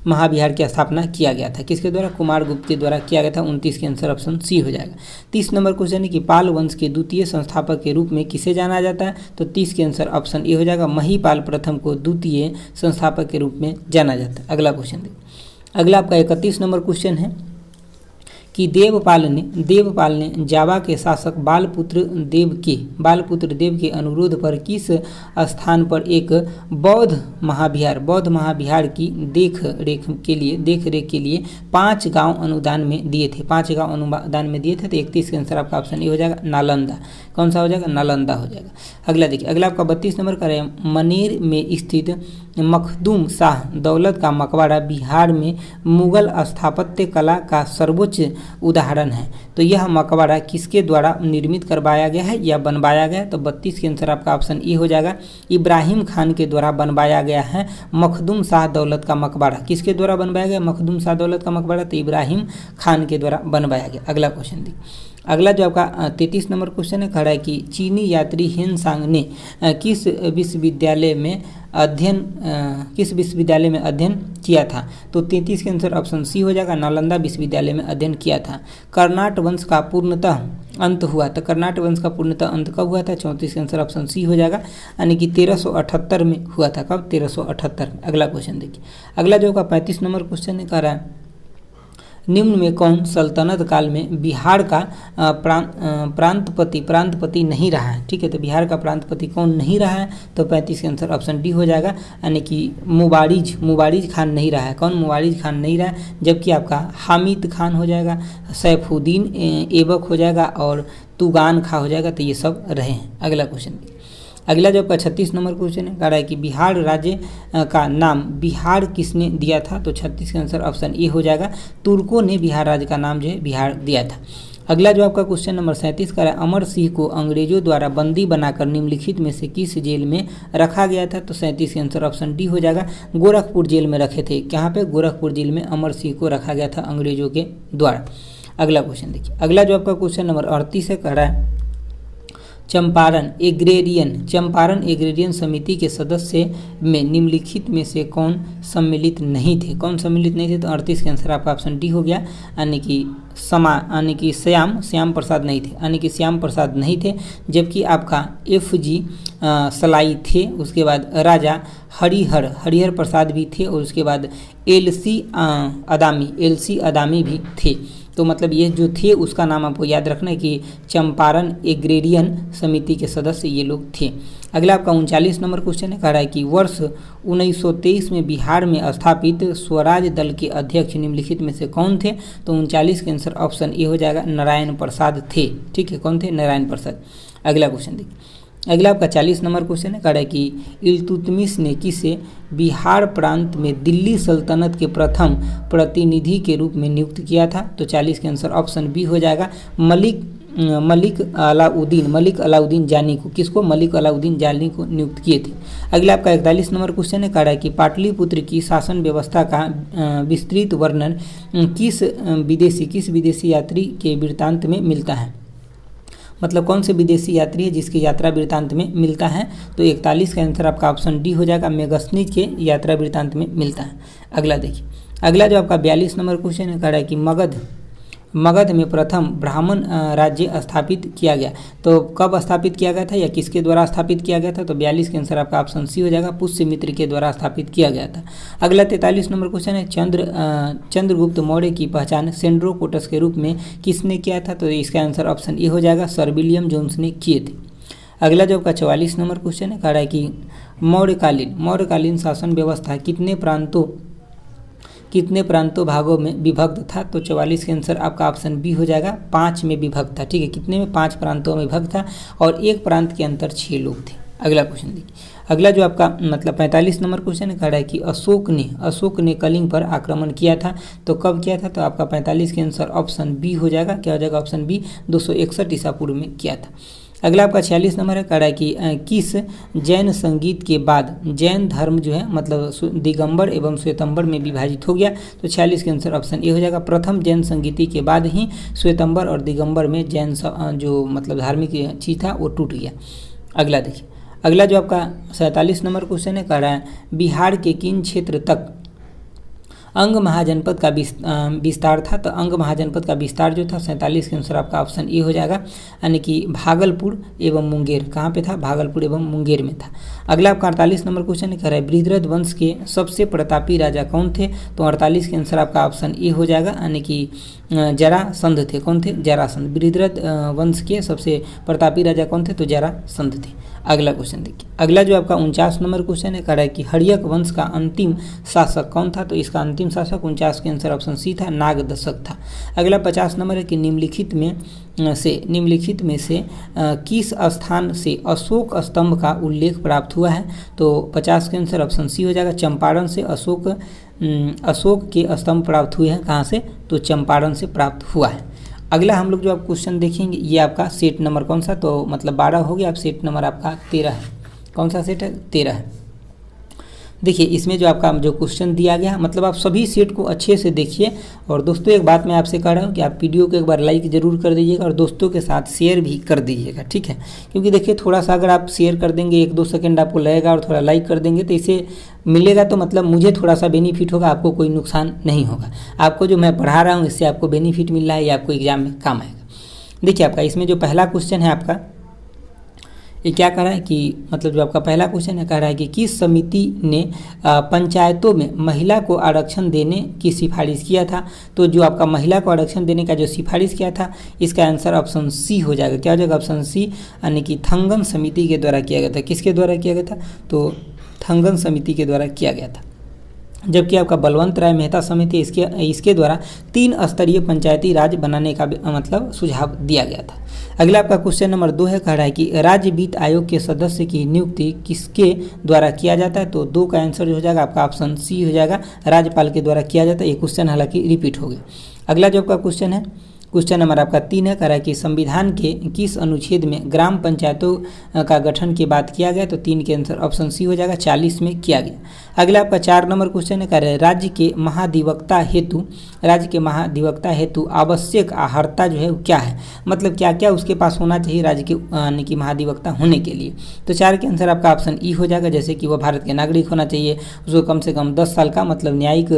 महाविहार की स्थापना किया गया था? किसके द्वारा? कुमारगुप्त के द्वारा किया गया था। 29 के आंसर ऑप्शन सी हो जाएगा। 30 नंबर क्वेश्चन है कि पाल वंश के द्वितीय संस्थापक के रूप में किसे जाना जाता है? तो 30 के आंसर ऑप्शन ए हो जाएगा। महीपाल प्रथम को द्वितीय संस्थापक के रूप में जाना जाता है। अगला क्वेश्चन देखिए। अगला आपका 31 नंबर क्वेश्चन है कि देवपाल ने जावा के शासक बालपुत्र देव के अनुरोध पर किस स्थान पर एक बौद्ध महाविहार की देख रेख के लिए 5 गांव अनुदान में दिए थे? 5 गांव अनुदान में दिए थे। तो 31 के आंसर आपका ऑप्शन ए हो जाएगा, नालंदा। कौन सा हो जाएगा? नालंदा हो जाएगा। अगला देखिए, अगला आपका 32 नंबर का है मनेर में स्थित मखदूम शाह दौलत का मकबरा बिहार में मुगल स्थापत्य कला का सर्वोच्च उदाहरण है। तो यह मकबरा किसके द्वारा निर्मित करवाया गया है या बनवाया गया है? तो 32 के आंसर आपका ऑप्शन ए हो जाएगा। इब्राहिम खान के द्वारा बनवाया गया है मखदूम शाह दौलत का मकबरा। किसके द्वारा बनवाया गया मखदूम शाह दौलत का मकबरा? तो इब्राहिम खान के द्वारा बनवाया गया। अगला क्वेश्चन देखिए। अगला जो आपका 33 नंबर क्वेश्चन है खड़ा है कि चीनी यात्री हिनसांग ने किस विश्वविद्यालय में अध्ययन किया था? तो 33 के आंसर ऑप्शन सी हो जाएगा, नालंदा विश्वविद्यालय में अध्ययन किया था। कर्नाट वंश का पूर्णतः अंत हुआ। तो कर्नाट वंश का पूर्णतः अंत कब हुआ था? 34 के आंसर ऑप्शन सी हो जाएगा, यानी कि 1378 में हुआ था। कब? 1378 में। अगला क्वेश्चन देखिए। अगला जो का 35 नंबर क्वेश्चन है कह रहा है निम्न में कौन सल्तनत काल में बिहार का प्रांतपति नहीं रहा है? ठीक है, तो बिहार का प्रांतपति कौन नहीं रहा है? तो 35 के आंसर ऑप्शन डी हो जाएगा, यानी कि मुबारिज खान नहीं रहा है। कौन? मुबारिज खान नहीं रहा है। जबकि आपका हामिद खान हो जाएगा, सैफुद्दीन ऐबक हो जाएगा और तुगान खां हो जाएगा। तो ये सब रहे हैं। अगला क्वेश्चन। अगला जो 36 नंबर क्वेश्चन है कह रहा है कि बिहार राज्य का नाम बिहार किसने दिया था? तो 36 का आंसर ऑप्शन ए हो जाएगा, तुर्कों ने बिहार राज्य का नाम जो है बिहार दिया था। अगला जो आपका क्वेश्चन नंबर 37 का है अमर सिंह को अंग्रेजों द्वारा बंदी बनाकर निम्नलिखित में से किस जेल में रखा गया था? तो 37 के आंसर ऑप्शन डी हो जाएगा, गोरखपुर जेल में रखे थे। कहाँ पे? गोरखपुर जेल में अमर सिंह को रखा गया था अंग्रेजों के द्वारा। अगला क्वेश्चन देखिए। अगला जो आपका क्वेश्चन नंबर 38 है कह रहा है चंपारण एग्रेरियन समिति के सदस्य में निम्नलिखित में से कौन सम्मिलित नहीं थे? कौन सम्मिलित नहीं थे? तो 38 के आंसर आपका ऑप्शन डी हो गया, यानी कि श्याम प्रसाद नहीं थे, यानी कि श्याम प्रसाद नहीं थे। जबकि आपका FG सलाई थे, उसके बाद राजा हरिहर प्रसाद भी थे और उसके बाद LC अदामी भी थे। तो मतलब ये जो थे उसका नाम आपको याद रखना है कि चंपारण एग्रेरियन समिति के सदस्य ये लोग थे। अगला आपका 39 नंबर क्वेश्चन है कह रहा है कि वर्ष 1923 में बिहार में स्थापित स्वराज दल के अध्यक्ष निम्नलिखित में से कौन थे? तो 39 के आंसर ऑप्शन ए हो जाएगा, नारायण प्रसाद थे। ठीक है, कौन थे? नारायण प्रसाद। अगला क्वेश्चन देखिए। अगला आपका 40 नंबर क्वेश्चन है कह रहा है कि इल्तुतमिश ने किसे बिहार प्रांत में दिल्ली सल्तनत के प्रथम प्रतिनिधि के रूप में नियुक्त किया था? तो 40 के आंसर ऑप्शन बी हो जाएगा, मलिक अलाउद्दीन जानी को। किसको? मलिक अलाउद्दीन जानी को नियुक्त किए थे। अगला आपका 41 नंबर क्वेश्चन है कह रहा है कि पाटलिपुत्र की शासन व्यवस्था का विस्तृत वर्णन किस विदेशी यात्री के वृत्तांत में मिलता है? मतलब कौन से विदेशी यात्री है जिसकी यात्रा वृत्तांत में मिलता है? तो 41 का आंसर आपका ऑप्शन डी हो जाएगा, मेगस्नीज के यात्रा वृत्तांत में मिलता है। अगला देखिए। अगला जो आपका 42 नंबर क्वेश्चन है कह रहा है कि मगध में प्रथम ब्राह्मण राज्य स्थापित किया गया। तो कब स्थापित किया गया था या किसके द्वारा स्थापित किया गया था? तो 42 के आंसर आपका ऑप्शन सी हो जाएगा, पुष्यमित्र के द्वारा स्थापित किया गया था। अगला 43 नंबर क्वेश्चन है चंद्रगुप्त मौर्य की पहचान सेंड्रोकोटस के रूप में किसने किया था? तो इसका आंसर ऑप्शन ए हो जाएगा, सर विलियम जोन्स ने किए थे। अगला जो आपका 44 नंबर क्वेश्चन है कह रहा है कि मौर्यकालीन शासन व्यवस्था कितने प्रांतों भागों में विभक्त था? तो 44 के आंसर आपका ऑप्शन बी हो जाएगा, 5 में विभक्त था। ठीक है, कितने में? 5 प्रांतों में विभक्त था और एक प्रांत के अंतर 6 लोग थे। अगला क्वेश्चन देखिए। अगला जो आपका मतलब 45 नंबर क्वेश्चन कह रहा है कि अशोक ने कलिंग पर आक्रमण किया था। तो कब किया था? तो आपका 45 के आंसर ऑप्शन बी हो जाएगा। क्या हो जाएगा? ऑप्शन बी, 261 ईसा पूर्व में किया था। अगला आपका 46 नंबर है कह रहा है कि किस जैन संगीत के बाद जैन धर्म जो है मतलब दिगंबर एवं श्वेतंबर में विभाजित हो गया? तो 46 के आंसर ऑप्शन ए हो जाएगा, प्रथम जैन संगीति के बाद ही श्वेतंबर और दिगंबर में जैन जो मतलब धार्मिक चीज था वो टूट गया। अगला देखिए। अगला जो आपका 47 नंबर क्वेश्चन है कह रहा है बिहार के किन क्षेत्र तक अंग महाजनपद का विस्तार था, तो अंग महाजनपद का विस्तार जो था 47 के अनुसार आपका ऑप्शन ए हो जाएगा, यानी कि भागलपुर एवं मुंगेर। कहाँ पे था? भागलपुर एवं मुंगेर में था। अगला आपका 48 नंबर क्वेश्चन कह रहा है बृहद्रथ वंश के सबसे प्रतापी राजा कौन थे? तो 48 के आंसर आपका ऑप्शन ए हो जाएगा, यानी कि जरासंध थे। कौन थे? जरासंध। बृहद्रथ वंश के सबसे प्रतापी राजा कौन थे? तो जरासंध थे। अगला क्वेश्चन देखिए, अगला जो आपका 49 नंबर क्वेश्चन है कह रहा है कि हर्यक वंश का अंतिम शासक कौन था? तो इसका अंतिम शासक 49 के आंसर ऑप्शन सी था, नागदशक था। अगला 50 नंबर है कि निम्नलिखित में से किस स्थान से अशोक स्तंभ का उल्लेख प्राप्त हुआ है? तो 50 के आंसर ऑप्शन सी हो जाएगा, चंपारण से अशोक के स्तंभ प्राप्त हुए हैं। कहाँ से? तो चंपारण से प्राप्त हुआ है। अगला हम लोग जो आप क्वेश्चन देखेंगे ये आपका सेट नंबर कौन सा? तो मतलब 12 हो गया। अब सेट नंबर आपका 13 है। कौन सा सेट है? 13 है। देखिए इसमें जो आपका जो क्वेश्चन दिया गया मतलब आप सभी सेट को अच्छे से देखिए। और दोस्तों एक बात मैं आपसे कह रहा हूँ कि आप वीडियो को एक बार लाइक ज़रूर कर दीजिएगा और दोस्तों के साथ शेयर भी कर दीजिएगा, ठीक है? क्योंकि देखिए थोड़ा सा अगर आप शेयर कर देंगे, 1-2 सेकंड आपको लगेगा और थोड़ा लाइक कर देंगे तो इसे मिलेगा, तो मतलब मुझे थोड़ा सा बेनिफिट होगा, आपको कोई नुकसान नहीं होगा। आपको जो मैं पढ़ा रहा हूँ इससे आपको बेनिफिट मिल रहा है, ये आपको एग्जाम में काम आएगा। देखिए आपका इसमें जो पहला क्वेश्चन है आपका ये क्या कह रहा है कि मतलब जो आपका पहला क्वेश्चन है कह रहा है कि किस समिति ने पंचायतों में महिला को आरक्षण देने की सिफारिश किया था? तो जो आपका महिला को आरक्षण देने का जो सिफारिश किया था इसका आंसर ऑप्शन सी हो जाएगा। क्या हो जाएगा? ऑप्शन सी, यानी कि थंगन समिति के द्वारा किया गया था। किसके द्वारा किया गया था? तो थंगन समिति के द्वारा किया गया था। जबकि आपका बलवंत राय मेहता समिति इसके द्वारा 3 स्तरीय पंचायती राज बनाने का मतलब सुझाव दिया गया था। अगला आपका क्वेश्चन नंबर 2 है कह रहा है कि राज्य वित्त आयोग के सदस्य की नियुक्ति किसके द्वारा किया जाता है? तो 2 का आंसर जो हो जाएगा आपका ऑप्शन सी हो जाएगा, राज्यपाल के द्वारा किया जाता है। ये क्वेश्चन हालांकि रिपीट हो गया। अगला जो आपका क्वेश्चन है क्वेश्चन नंबर आपका 3 है कह रहा है कि संविधान के किस अनुच्छेद में ग्राम पंचायतों का गठन की बात किया गया? तो 3 के आंसर ऑप्शन सी हो जाएगा, 40 में किया गया। अगला आपका 4 नंबर क्वेश्चन है कह रहा है राज्य के महाधिवक्ता हेतु आवश्यक आहारता जो है क्या है? मतलब क्या क्या उसके पास होना चाहिए राज्य के यानी कि महाधिवक्ता होने के लिए? तो 4 के आंसर आपका ऑप्शन ई हो जाएगा, जैसे कि वह भारत के नागरिक होना चाहिए, उसको कम से कम 10 साल का मतलब न्यायिक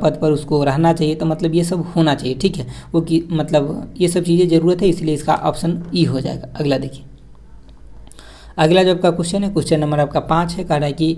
पद पर उसको रहना चाहिए, तो मतलब ये सब होना चाहिए, ठीक है? वो कि मतलब ये सब चीज़ें ज़रूरत है, इसलिए इसका ऑप्शन ई हो जाएगा। अगला देखिए, अगला जो आपका क्वेश्चन है क्वेश्चन नंबर आपका 5 है कह रहा है कि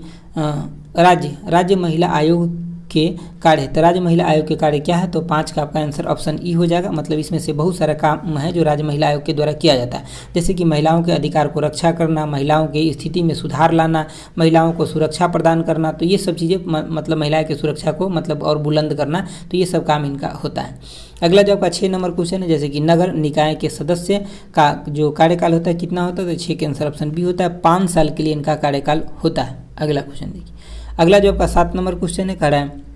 राज्य महिला आयोग के कार्य है। तो राज्य महिला आयोग के कार्य क्या है? तो 5 का आपका आंसर ऑप्शन ई हो जाएगा। मतलब इसमें से बहुत सारा काम है जो राज्य महिला आयोग के द्वारा किया जाता है, जैसे कि महिलाओं के अधिकार को रक्षा करना, महिलाओं की स्थिति में सुधार लाना, महिलाओं को सुरक्षा प्रदान करना, तो ये सब चीज़ें मतलब महिला की सुरक्षा को मतलब और बुलंद करना, तो ये सब काम इनका होता है। अगला जो आपका 6 नंबर क्वेश्चन है, जैसे कि नगर निकाय के सदस्य का जो कार्यकाल होता है कितना होता है? तो 6 के आंसर ऑप्शन बी होता है, 5 साल के लिए इनका कार्यकाल होता है। अगला क्वेश्चन देखिए, अगला जो आपका 7 नंबर क्वेश्चन है कह रहा है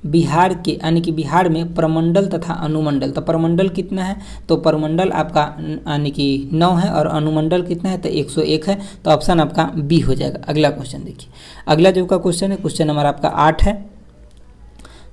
बिहार के यानी कि बिहार में प्रमंडल तथा अनुमंडल, तो प्रमंडल कितना है? तो प्रमंडल आपका यानी कि 9 है और अनुमंडल कितना है? तो 101 है, तो ऑप्शन आपका बी हो जाएगा। अगला क्वेश्चन देखिए, अगला जो का क्वेश्चन है क्वेश्चन नंबर आपका 8 है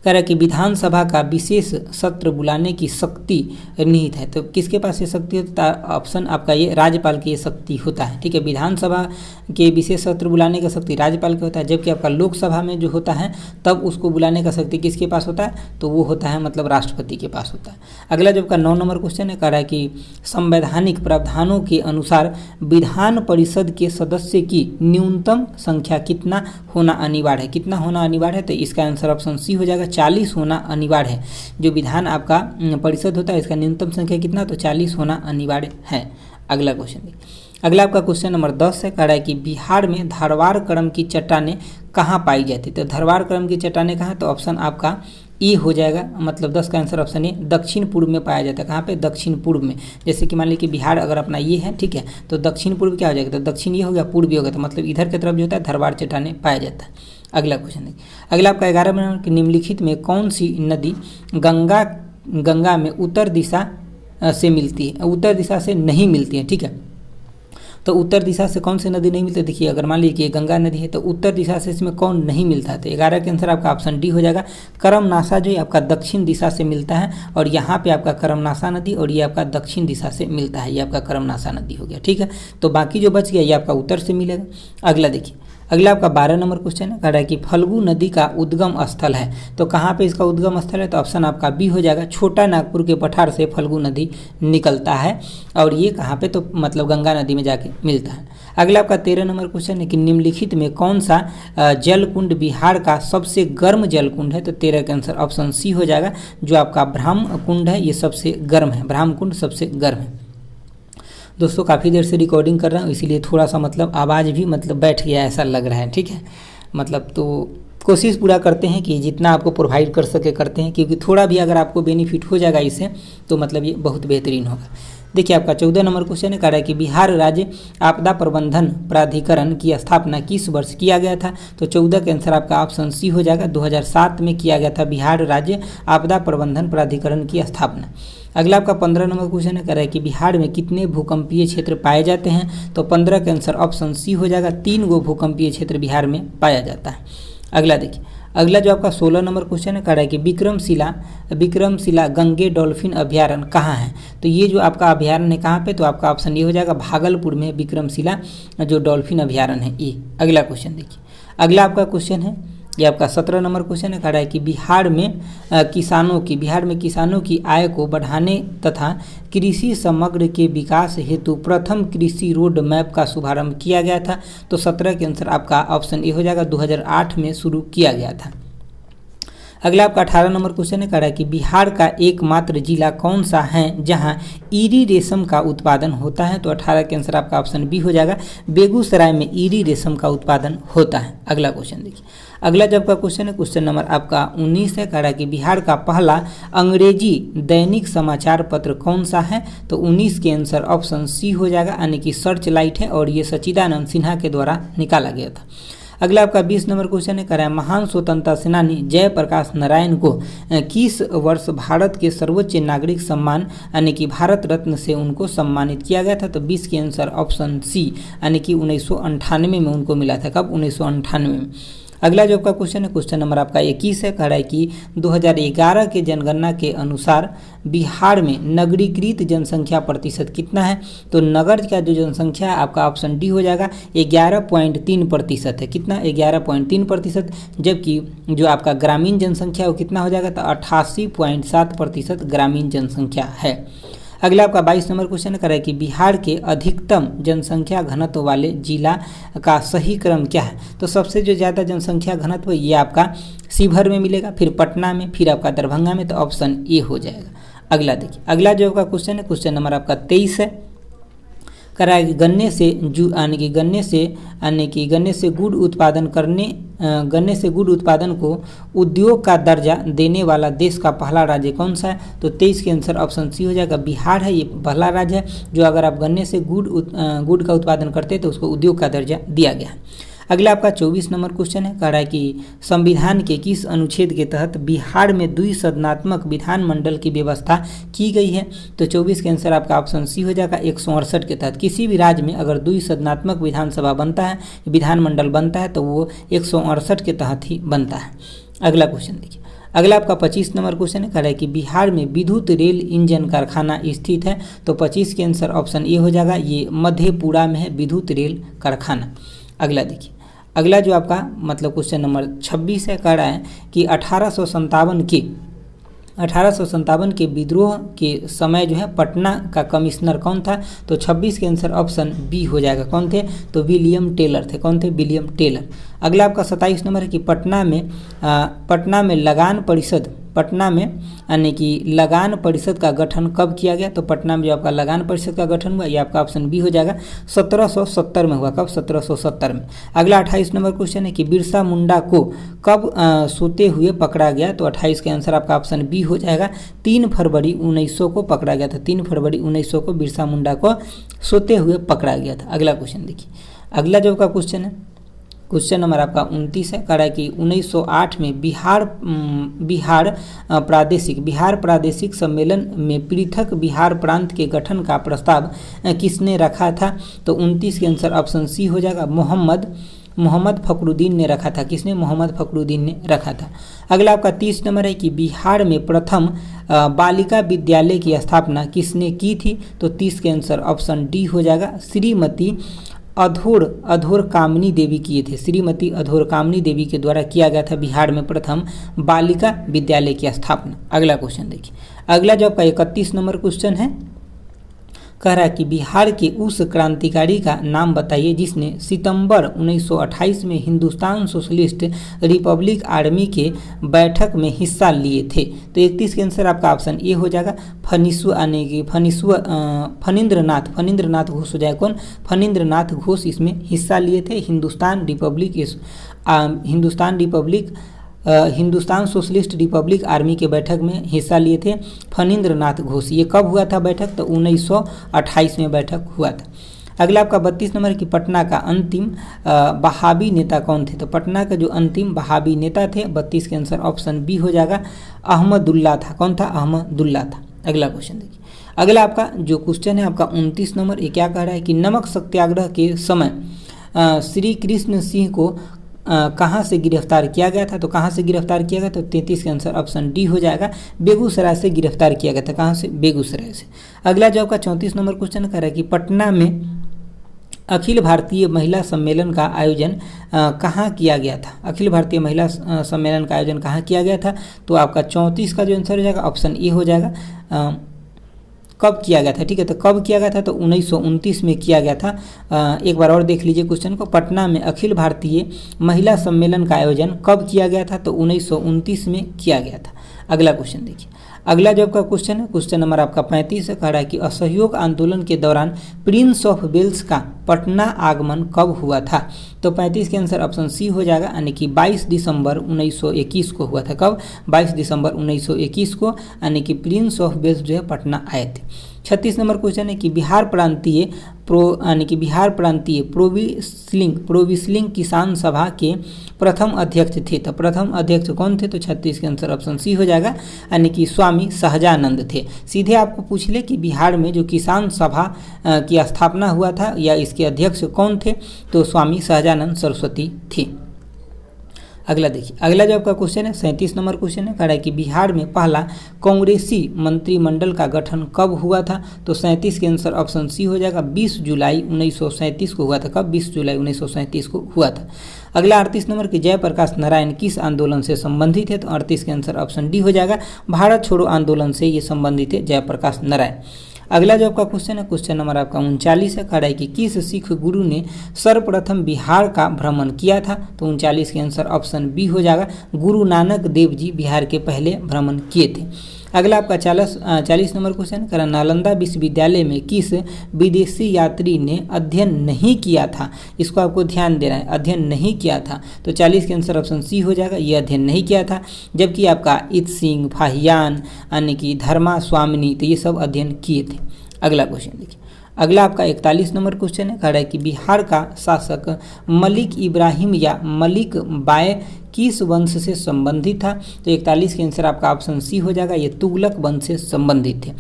कह रहा है कि विधानसभा का विशेष सत्र बुलाने की शक्ति निहित है। तो किसके पास ये शक्ति होता है? ऑप्शन आपका ये राज्यपाल की ये शक्ति होता है, ठीक है? विधानसभा के विशेष सत्र बुलाने का शक्ति राज्यपाल का होता है, जबकि आपका लोकसभा में जो होता है तब उसको बुलाने का शक्ति किसके पास होता है? तो वो होता है मतलब राष्ट्रपति के पास होता है। अगला जो आपका 9 नंबर क्वेश्चन है कह रहा है कि संवैधानिक प्रावधानों के अनुसार विधान परिषद के सदस्य की न्यूनतम संख्या कितना होना अनिवार्य है? कितना होना अनिवार्य है? तो इसका आंसर ऑप्शन सी हो जाएगा, 40 होना अनिवार्य है। जो विधान आपका परिषद होता है इसका न्यूनतम संख्या कितना? तो 40 होना अनिवार्य है। अगला क्वेश्चन देखिए, अगला आपका क्वेश्चन नंबर 10 है कह रहा है कि बिहार में धारवाड़ क्रम की चट्टानें कहाँ पाई जाती है? तो धारवाड़ क्रम की चट्टानें कहाँ? तो ऑप्शन आपका ई हो जाएगा, मतलब 10 का आंसर ऑप्शन ए, दक्षिण पूर्व में पाया जाता है। कहाँ पे? दक्षिण पूर्व में। जैसे कि मान लीजिए कि बिहार अगर अपना ये है, ठीक है, तो दक्षिण पूर्व क्या हो जाएगा? तो दक्षिण ये हो गया, पूर्व ये हो गया, तो मतलब इधर की तरफ जो होता है धारवाड़ चट्टानें पाया जाता है। अगला क्वेश्चन देखिए, अगला आपका 11 नंबर कि निम्नलिखित में कौन सी नदी गंगा में उत्तर दिशा से मिलती है, उत्तर दिशा से नहीं मिलती है, ठीक है? तो उत्तर दिशा से कौन सी नदी नहीं मिलती? देखिए अगर मान लीजिए कि गंगा नदी है तो उत्तर दिशा से इसमें कौन नहीं मिलता है? तो 11 के आंसर आपका ऑप्शन डी हो जाएगा, करमनासा जो है आपका दक्षिण दिशा से मिलता है, और यहाँ पे आपका करमनासा नदी और ये आपका दक्षिण दिशा से मिलता है, ये आपका करमनासा नदी हो गया, ठीक है? तो बाकी जो बच गया ये आपका उत्तर से मिलेगा। अगला देखिए, अगला आपका 12 नंबर क्वेश्चन है, कह रहा है कि फल्गु नदी का उद्गम स्थल है, तो कहाँ पे इसका उद्गम स्थल है, तो ऑप्शन आपका बी हो जाएगा। छोटा नागपुर के पठार से फल्गु नदी निकलता है और ये कहाँ पे, तो मतलब गंगा नदी में जाके मिलता है। अगला आपका 13 नंबर क्वेश्चन है कि निम्नलिखित में कौन सा जल कुंड बिहार का सबसे गर्म जल कुंड है, तो 13 का आंसर ऑप्शन सी हो जाएगा। जो आपका ब्रह्म कुंड है ये सबसे गर्म है, ब्रह्म कुंड सबसे गर्म है। दोस्तों काफ़ी देर से रिकॉर्डिंग कर रहा हूँ इसीलिए थोड़ा सा मतलब आवाज़ भी मतलब बैठ गया ऐसा लग रहा है, ठीक है। मतलब तो कोशिश पूरा करते हैं कि जितना आपको प्रोवाइड कर सके करते हैं, क्योंकि थोड़ा भी अगर आपको बेनिफिट हो जाएगा इससे तो मतलब ये बहुत बेहतरीन होगा। देखिए आपका 14 नंबर क्वेश्चन है, कह रहा है कि बिहार राज्य आपदा प्रबंधन प्राधिकरण की स्थापना किस वर्ष किया गया था, तो 14 का आंसर आपका ऑप्शन सी हो जाएगा। 2007 में किया गया था बिहार राज्य आपदा प्रबंधन प्राधिकरण की स्थापना। अगला आपका 15 नंबर क्वेश्चन है, कह रहा है कि बिहार में कितने भूकंपीय क्षेत्र पाए जाते हैं, तो 15 का आंसर ऑप्शन सी हो जाएगा। 3 गो भूकंपीय क्षेत्र बिहार में पाया जाता है। अगला देखिए, अगला जो आपका 16 नंबर क्वेश्चन है, कह रहा है कि विक्रमशिला गंगे डॉल्फिन अभ्यारण्य कहाँ है, तो ये जो आपका अभ्यारण्य है कहाँ पे, तो आपका ऑप्शन ये हो जाएगा भागलपुर में विक्रमशिला जो डॉल्फिन अभ्यारण्य है ये। अगला क्वेश्चन देखिए, अगला आपका क्वेश्चन है ये आपका 17 नंबर क्वेश्चन है, कह रहा है कि बिहार में किसानों की आय को बढ़ाने तथा कृषि समग्र के विकास हेतु प्रथम कृषि रोड मैप का शुभारंभ किया गया था, तो 17 के आंसर आपका ऑप्शन ए हो जाएगा। 2008 में शुरू किया गया था। अगला आपका 18 नंबर क्वेश्चन है, कह रहा है कि बिहार का एकमात्र जिला कौन सा है जहां ईरी रेशम का उत्पादन होता है, तो 18 के आंसर आपका ऑप्शन बी हो जाएगा। बेगूसराय में ईरी रेशम का उत्पादन होता है। अगला क्वेश्चन देखिए, अगला जब का क्वेश्चन है क्वेश्चन नंबर आपका 19 है, कह रहा है कि बिहार का पहला अंग्रेजी दैनिक समाचार पत्र कौन सा है, तो 19 के आंसर ऑप्शन सी हो जाएगा, यानी कि सर्च लाइट है और ये सच्चिदानंद सिन्हा के द्वारा निकाला गया था। अगला आपका 20 नंबर क्वेश्चन है, कह रहा है महान स्वतंत्रता सेनानी जयप्रकाश नारायण को किस वर्ष भारत के सर्वोच्च नागरिक सम्मान यानी कि भारत रत्न से उनको सम्मानित किया गया था, तो 20 के आंसर ऑप्शन सी यानी कि 1998 में उनको मिला था। कब? 1998 में। अगला जो आपका क्वेश्चन है क्वेश्चन नंबर आपका 21 है, कह रहा है कि 2011 के जनगणना के अनुसार बिहार में नगरीकृत जनसंख्या प्रतिशत कितना है, तो नगर का जो जनसंख्या है आपका ऑप्शन डी हो जाएगा। 11.3% है। कितना? 11.3%। जबकि जो आपका ग्रामीण जनसंख्या है वो कितना हो जाएगा, तो 88.7% ग्रामीण जनसंख्या है। अगला आपका 22 नंबर क्वेश्चन कर रहा है कि बिहार के अधिकतम जनसंख्या घनत्व वाले जिला का सही क्रम क्या है, तो सबसे जो ज़्यादा जनसंख्या घनत्व ये आपका शिवहर में मिलेगा, फिर पटना में, फिर आपका दरभंगा में, तो ऑप्शन ए हो जाएगा। अगला देखिए, अगला जो आपका क्वेश्चन है क्वेश्चन नंबर आपका 23 है, कह रहा है कि गन्ने से गुड़ उत्पादन को उद्योग का दर्जा देने वाला देश का पहला राज्य कौन सा है, तो 23 के आंसर ऑप्शन सी हो जाएगा। बिहार है, ये पहला राज्य है जो अगर आप गन्ने से गुड़ का उत्पादन करते हैं तो उसको उद्योग का दर्जा दिया गया है। अगला आपका 24 नंबर क्वेश्चन है, कह रहा है कि संविधान के किस अनुच्छेद के तहत बिहार में द्विसदनात्मक विधानमंडल की व्यवस्था की गई है, तो 24 के आंसर आपका ऑप्शन सी हो जाएगा। 168 के तहत किसी भी राज्य में अगर द्विसदनात्मक विधानसभा बनता है, विधानमंडल बनता है, तो वो 168 के तहत ही बनता है। अगला क्वेश्चन देखिए, अगला आपका 25 नंबर क्वेश्चन है, कह रहा है कि बिहार में विद्युत रेल इंजन कारखाना स्थित है, तो 25 के आंसर ऑप्शन ए हो जाएगा। ये मधेपुरा में है विद्युत रेल कारखाना। अगला देखिए, अगला जो आपका मतलब क्वेश्चन नंबर 26 है, कह रहा है कि 1857 के विद्रोह के समय जो है पटना का कमिश्नर कौन था, तो 26 के आंसर ऑप्शन बी हो जाएगा। कौन थे, तो विलियम टेलर थे। कौन थे, विलियम टेलर। अगला आपका 27 नंबर है कि पटना में लगान परिषद का गठन कब किया गया, तो पटना में जो आपका लगान परिषद का गठन हुआ ये आपका ऑप्शन बी हो जाएगा। 1770 में हुआ। कब? 1770 में। अगला 28 नंबर क्वेश्चन है कि बिरसा मुंडा को कब सोते हुए पकड़ा गया, तो 28 के आंसर आपका ऑप्शन बी हो जाएगा। 3 फरवरी 1900 को पकड़ा गया था। 3 फरवरी 1900 को बिरसा मुंडा को सोते हुए पकड़ा गया था। अगला क्वेश्चन देखिए, अगला जो का क्वेश्चन है क्वेश्चन नंबर आपका 29 है, कह रहा है कि 1908 में बिहार प्रादेशिक सम्मेलन में पृथक बिहार प्रांत के गठन का प्रस्ताव किसने रखा था, तो 29 के आंसर ऑप्शन सी हो जाएगा। मोहम्मद फखरुद्दीन ने रखा था। किसने? मोहम्मद फखरुद्दीन ने रखा था। अगला आपका 30 नंबर है कि बिहार में प्रथम बालिका विद्यालय की स्थापना किसने की थी, तो 30 के आंसर ऑप्शन डी हो जाएगा। श्रीमती अधोर कामिनी देवी किए थे। श्रीमती अधोर कामिनी देवी के द्वारा किया गया था बिहार में प्रथम बालिका विद्यालय की स्थापना। अगला क्वेश्चन देखिए, अगला जो आपका 31 नंबर क्वेश्चन है, कह रहा है कि बिहार के उस क्रांतिकारी का नाम बताइए जिसने सितंबर 1928 में हिंदुस्तान सोशलिस्ट रिपब्लिक आर्मी के बैठक में हिस्सा लिए थे। तो 31 के आंसर आपका ऑप्शन ए हो जाएगा, फणींद्रनाथ घोष हो जाएगा। कौन? फणींद्रनाथ घोष इसमें हिस्सा लिए थे। हिंदुस्तान सोशलिस्ट रिपब्लिक आर्मी के बैठक में हिस्सा लिए थे फणींद्रनाथ घोष। ये कब हुआ था बैठक? तो 1928 में बैठक हुआ था। अगला आपका 32 नंबर की पटना का अंतिम बहाबी नेता कौन थे? तो पटना का जो अंतिम बहाबी नेता थे 32 के आंसर ऑप्शन बी हो जाएगा, अहमदुल्ला था। कौन था? अहमदुल्ला था। अगला क्वेश्चन देखिए, अगला आपका जो क्वेश्चन है आपका 29 नंबर, ये क्या कह रहा है कि नमक सत्याग्रह के समय श्री कृष्ण सिंह को कहाँ से गिरफ्तार किया गया था? तो कहाँ से गिरफ्तार किया गया? तो 33 के आंसर ऑप्शन डी हो जाएगा, बेगूसराय से गिरफ्तार किया गया था। कहाँ से? बेगूसराय से। अगला जो आपका 34 नंबर क्वेश्चन कर रहा है कि पटना में अखिल भारतीय महिला सम्मेलन का आयोजन कहाँ किया गया था? अखिल भारतीय महिला सम्मेलन का आयोजन कहाँ किया गया था? तो आपका 34 का जो आंसर हो जाएगा ऑप्शन ए हो जाएगा, कब किया गया था? ठीक है, तो कब किया गया था? तो 1929 में किया गया था। एक बार और देख लीजिए क्वेश्चन को, पटना में अखिल भारतीय महिला सम्मेलन का आयोजन कब किया गया था? तो 1929 में किया गया था। अगला क्वेश्चन देखिए, अगला जो आपका क्वेश्चन है, क्वेश्चन नंबर आपका 35 है, कह रहा है कि असहयोग आंदोलन के दौरान प्रिंस ऑफ वेल्स का पटना आगमन कब हुआ था? तो 35 के आंसर ऑप्शन सी हो जाएगा, यानी कि 22 दिसंबर 1921 को हुआ था। कब? 22 दिसंबर 1921 को, यानी कि प्रिंस ऑफ वेल्स जो है पटना आए थे। 36 नंबर क्वेश्चन है कि बिहार प्रांतीय प्रोविस्लिंग किसान सभा के प्रथम अध्यक्ष थे। तो प्रथम अध्यक्ष कौन थे? तो 36 के आंसर ऑप्शन सी हो जाएगा, यानी कि स्वामी सहजानंद थे। सीधे आपको पूछ ले कि बिहार में जो किसान सभा की स्थापना हुआ था या इसके अध्यक्ष कौन थे? तो स्वामी सहजानंद सरस्वती थे। अगला देखिए, अगला जो आपका क्वेश्चन है 37 नंबर क्वेश्चन है, कह रहा है कि बिहार में पहला कांग्रेसी मंत्रिमंडल का गठन कब हुआ था? तो 37 के आंसर ऑप्शन सी हो जाएगा, 20 जुलाई 1937 को हुआ था। कब? 20 जुलाई 1937 को हुआ था। अगला 38 नंबर की जयप्रकाश नारायण किस आंदोलन से संबंधित है? तो 38 के आंसर ऑप्शन डी हो जाएगा, भारत छोड़ो आंदोलन से ये संबंधित है जयप्रकाश नारायण। अगला जो आपका क्वेश्चन है, क्वेश्चन नंबर आपका 39 है, कह रहा है कि किस सिख गुरु ने सर्वप्रथम बिहार का भ्रमण किया था? तो 39 के आंसर ऑप्शन बी हो जाएगा, गुरु नानक देव जी बिहार के पहले भ्रमण किए थे। अगला आपका 40 नंबर क्वेश्चन, कह रहा नालंदा विश्वविद्यालय में किस विदेशी यात्री ने अध्ययन नहीं किया था? इसको आपको ध्यान देना है, अध्ययन नहीं किया था। तो 40 के आंसर ऑप्शन सी हो जाएगा, ये अध्ययन नहीं किया था। जबकि आपका इत सिंह, फाहियान, यानी कि धर्मा स्वामिनी, तो ये सब अध्ययन किए थे। अगला क्वेश्चन देखिए, अगला आपका 41 नंबर क्वेश्चन है, कह रहा है कि बिहार का शासक मलिक इब्राहिम या मलिक बाय किस वंश से संबंधित था? तो 41 के आंसर आपका ऑप्शन सी हो जाएगा, ये तुगलक वंश से संबंधित थे।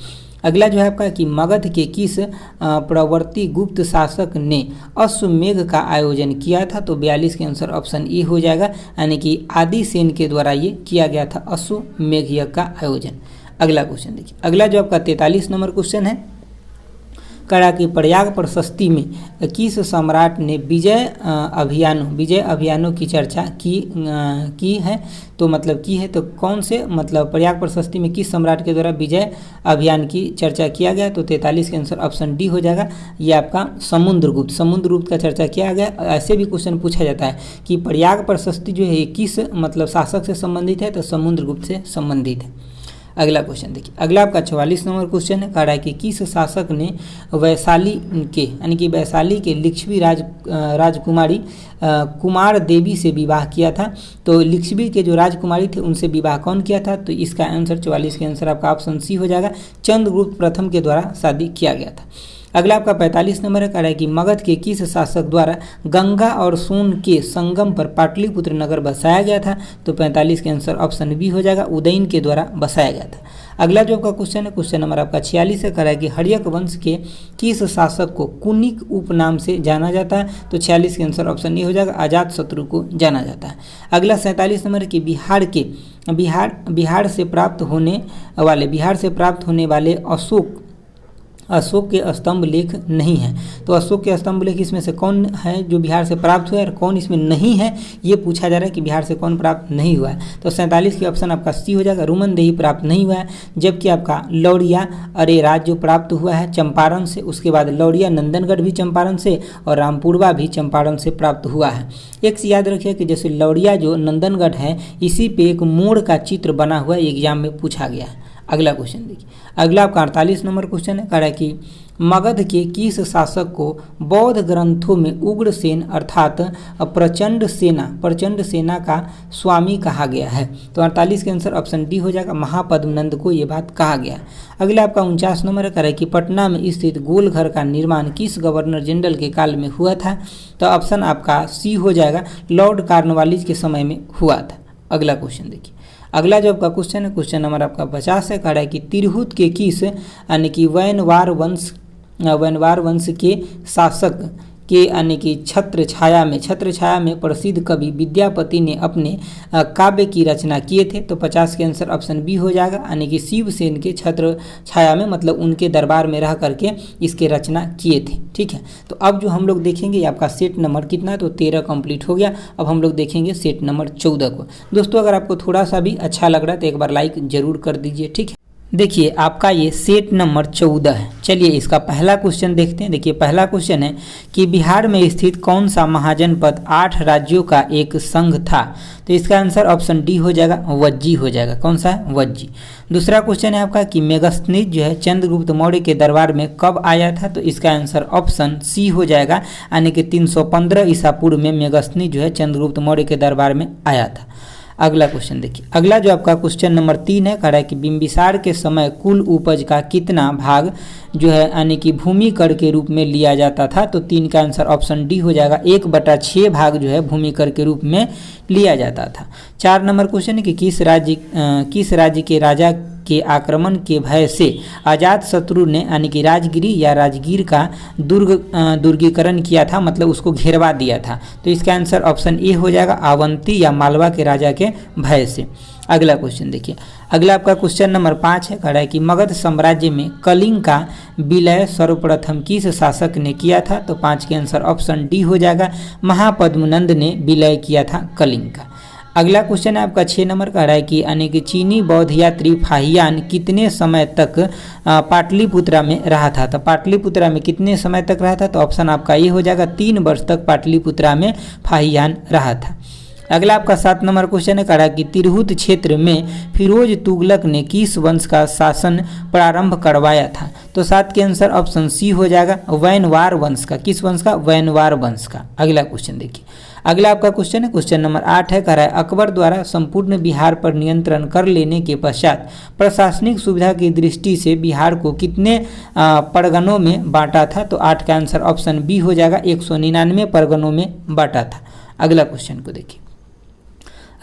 अगला जो है आपका कि मगध के किस प्रवर्ती गुप्त शासक ने अश्वमेध का आयोजन किया था? तो 42 के आंसर ऑप्शन ए हो जाएगा, यानी कि आदिसेन के द्वारा ये किया गया था अश्वमेध यज्ञ का आयोजन। अगला क्वेश्चन देखिए, अगला जो आपका 43 नंबर क्वेश्चन है, करा कि प्रयाग प्रशस्ति में किस सम्राट ने विजय अभियानों की चर्चा की है? तो मतलब की है, तो कौन से मतलब प्रयाग प्रशस्ति में किस सम्राट के द्वारा विजय अभियान की चर्चा किया गया? तो 43 के आंसर ऑप्शन डी हो जाएगा, ये आपका समुद्रगुप्त का चर्चा किया गया। ऐसे भी क्वेश्चन पूछा जाता है कि प्रयाग प्रशस्ति जो है किस मतलब शासक से संबंधित है? तो समुद्रगुप्त से संबंधित है। अगला क्वेश्चन देखिए, अगला आपका 44 नंबर क्वेश्चन है, कह रहा है कि किस शासक ने वैशाली के यानी कि वैशाली के लिच्छवी राजकुमारी कुमार देवी से विवाह किया था? तो लिच्छवी के जो राजकुमारी थे उनसे विवाह कौन किया था? तो इसका आंसर 44 के आंसर आपका ऑप्शन सी हो जाएगा, चंद्रगुप्त प्रथम के द्वारा शादी किया गया था। अगला आपका 45 नंबर है, कह रहा है कि मगध के किस शासक द्वारा गंगा और सोन के संगम पर पाटलिपुत्र नगर बसाया गया था? तो 45 के आंसर ऑप्शन बी हो जाएगा, उदयन के द्वारा बसाया गया था। अगला जो आपका क्वेश्चन है, क्वेश्चन नंबर आपका 46 है, कह रहा है कि हर्यक वंश के किस शासक को कुनिक उपनाम से जाना जाता है? तो 46 के आंसर ऑप्शन ए हो जाएगा, अजात शत्रु को जाना जाता है। अगला 47 नंबर की बिहार से प्राप्त होने वाले अशोक के स्तंभ लेख नहीं है। तो अशोक के स्तंभ लेख इसमें से कौन है जो बिहार से प्राप्त हुआ है और कौन इसमें नहीं है, ये पूछा जा रहा है कि बिहार से कौन प्राप्त नहीं हुआ है। तो 47 की ऑप्शन आपका सी हो जाएगा, रुमनदेही प्राप्त नहीं हुआ है। जबकि आपका लौरिया अरेराज जो प्राप्त हुआ है चंपारण से, उसके बाद लौरिया नंदनगढ़ भी चंपारण से और रामपुरवा भी चंपारण से प्राप्त हुआ है। एक चीज याद रखिए कि जैसे लौरिया जो नंदनगढ़ है इसी पे एक मोर का चित्र बना हुआ एग्जाम में पूछा गया है। अगला क्वेश्चन देखिए, अगला आपका 48 नंबर क्वेश्चन है, कह रहा है कि मगध के किस शासक को बौद्ध ग्रंथों में उग्रसेन अर्थात प्रचंड सेना का स्वामी कहा गया है। तो 48 के आंसर ऑप्शन डी हो जाएगा, महापद्मनंद को ये बात कहा गया। अगला आपका 49 नंबर कह रहा है कि पटना में स्थित गोलघर का निर्माण किस गवर्नर जनरल के काल में हुआ था। तो ऑप्शन आपका सी हो जाएगा, लॉर्ड कॉर्नवालिस के समय में हुआ था। अगला क्वेश्चन देखिए, अगला जो आपका क्वेश्चन है क्वेश्चन नंबर आपका 50 है, कह रहा है कि तिरहुत के किस यानी कि वैनवार वंश के शासक के यानी कि छत्र छाया में प्रसिद्ध कवि विद्यापति ने अपने काव्य की रचना किए थे। तो 50 के आंसर ऑप्शन बी हो जाएगा, यानी कि शिवसेन के छत्र छाया में मतलब उनके दरबार में रह करके इसके रचना किए थे। ठीक है, तो अब जो हम लोग देखेंगे आपका सेट नंबर कितना, तो 13 कंप्लीट हो गया। अब हम लोग देखेंगे सेट नंबर 14 को। दोस्तों अगर आपको थोड़ा सा भी अच्छा लग रहा है तो एक बार लाइक जरूर कर दीजिए। ठीक है, देखिए आपका ये सेट नंबर 14 है। चलिए इसका पहला क्वेश्चन देखते हैं। देखिए पहला क्वेश्चन है कि बिहार में स्थित कौन सा महाजनपद 8 राज्यों का एक संघ था। तो इसका आंसर ऑप्शन डी हो जाएगा, वज्जी हो जाएगा। कौन सा है, वज्जी। दूसरा क्वेश्चन है आपका कि मेगस्थनीज जो है चंद्रगुप्त मौर्य के दरबार में कब आया था। तो इसका आंसर ऑप्शन सी हो जाएगा, यानी कि 315 ईसा पूर्व में मेगस्थनीज जो है चंद्रगुप्त मौर्य के दरबार में आया था। अगला क्वेश्चन देखिए, अगला जो आपका क्वेश्चन नंबर 3 है, कह रहा है कि बिंबिसार के समय कुल उपज का कितना भाग जो है यानी कि भूमि कर के रूप में लिया जाता था। तो 3 का आंसर ऑप्शन डी हो जाएगा, 1/6 भाग जो है भूमि कर के रूप में लिया जाता था। 4 नंबर क्वेश्चन है कि किस राज्य के राजा के आक्रमण के भय से अजात शत्रु ने यानी कि राजगिरी या राजगीर का दुर्गीकरण किया था, मतलब उसको घेरवा दिया था। तो इसका आंसर ऑप्शन ए हो जाएगा, अवंती या मालवा के राजा के भय से। अगला क्वेश्चन देखिए, अगला आपका क्वेश्चन नंबर 5 है, कह रहा है कि मगध साम्राज्य में कलिंग का विलय सर्वप्रथम किस शासक ने किया था। तो 5 के आंसर ऑप्शन डी हो जाएगा, महापद्मनंद ने विलय किया था कलिंग का। अगला क्वेश्चन है आपका 6 नंबर का, रहा है कि अनेक चीनी बौद्ध यात्री फाहियान कितने समय तक पाटलिपुत्रा में रहा था। तो पाटलिपुत्रा में कितने समय तक रहा था। तो ऑप्शन आपका ये हो जाएगा, 3 वर्ष तक पाटलिपुत्रा में फाहियान रहा था। अगला आपका 7 नंबर क्वेश्चन है, कहा कि तिरहुत क्षेत्र में फिरोज तुगलक ने किस वंश का शासन प्रारंभ करवाया था। तो 7 के आंसर ऑप्शन सी हो जाएगा, वैनवार वंश का। किस वंश का, वैनवार वंश का। अगला क्वेश्चन देखिए, अगला आपका क्वेश्चन है क्वेश्चन नंबर 8 है, कह रहा है अकबर द्वारा संपूर्ण बिहार पर नियंत्रण कर लेने के पश्चात प्रशासनिक सुविधा की दृष्टि से बिहार को कितने परगनों में बांटा था। तो 8 का आंसर ऑप्शन बी हो जाएगा, 199 परगनों में बांटा था। अगला क्वेश्चन को देखिए,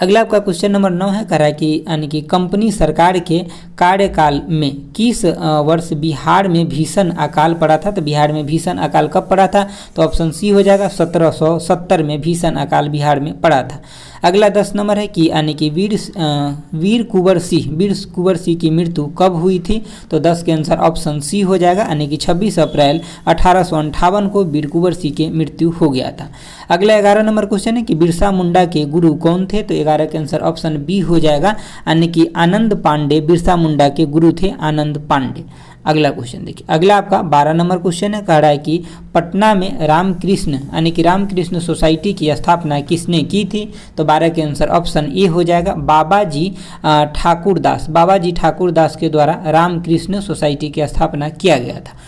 अगला आपका क्वेश्चन नंबर 9 है, कह रहा है कि यानी कि कंपनी सरकार के कार्यकाल में किस वर्ष बिहार में भीषण अकाल पड़ा था। तो बिहार में भीषण अकाल कब पड़ा था। तो ऑप्शन सी हो जाएगा, 1770 में भीषण अकाल बिहार में पड़ा था। अगला 10 नंबर है कि यानी कि वीर कुंवर सिंह की मृत्यु कब हुई थी। तो 10 के आंसर ऑप्शन सी हो जाएगा, यानी कि 26 अप्रैल 1858 को वीर कुंवर सिंह की मृत्यु हो गया था। अगला 11 नंबर क्वेश्चन है कि बिरसा मुंडा के गुरु कौन थे। तो 11 के आंसर ऑप्शन बी हो जाएगा, यानी कि आनंद पांडे बिरसा मुंडा के गुरु थे, आनंद पांडे। अगला क्वेश्चन देखिए, अगला आपका 12 नंबर क्वेश्चन है, कह रहा है कि पटना में रामकृष्ण यानी कि रामकृष्ण सोसाइटी की स्थापना किसने की थी। तो 12 के आंसर ऑप्शन ए हो जाएगा, बाबाजी ठाकुर दास के द्वारा रामकृष्ण सोसाइटी की स्थापना किया गया था।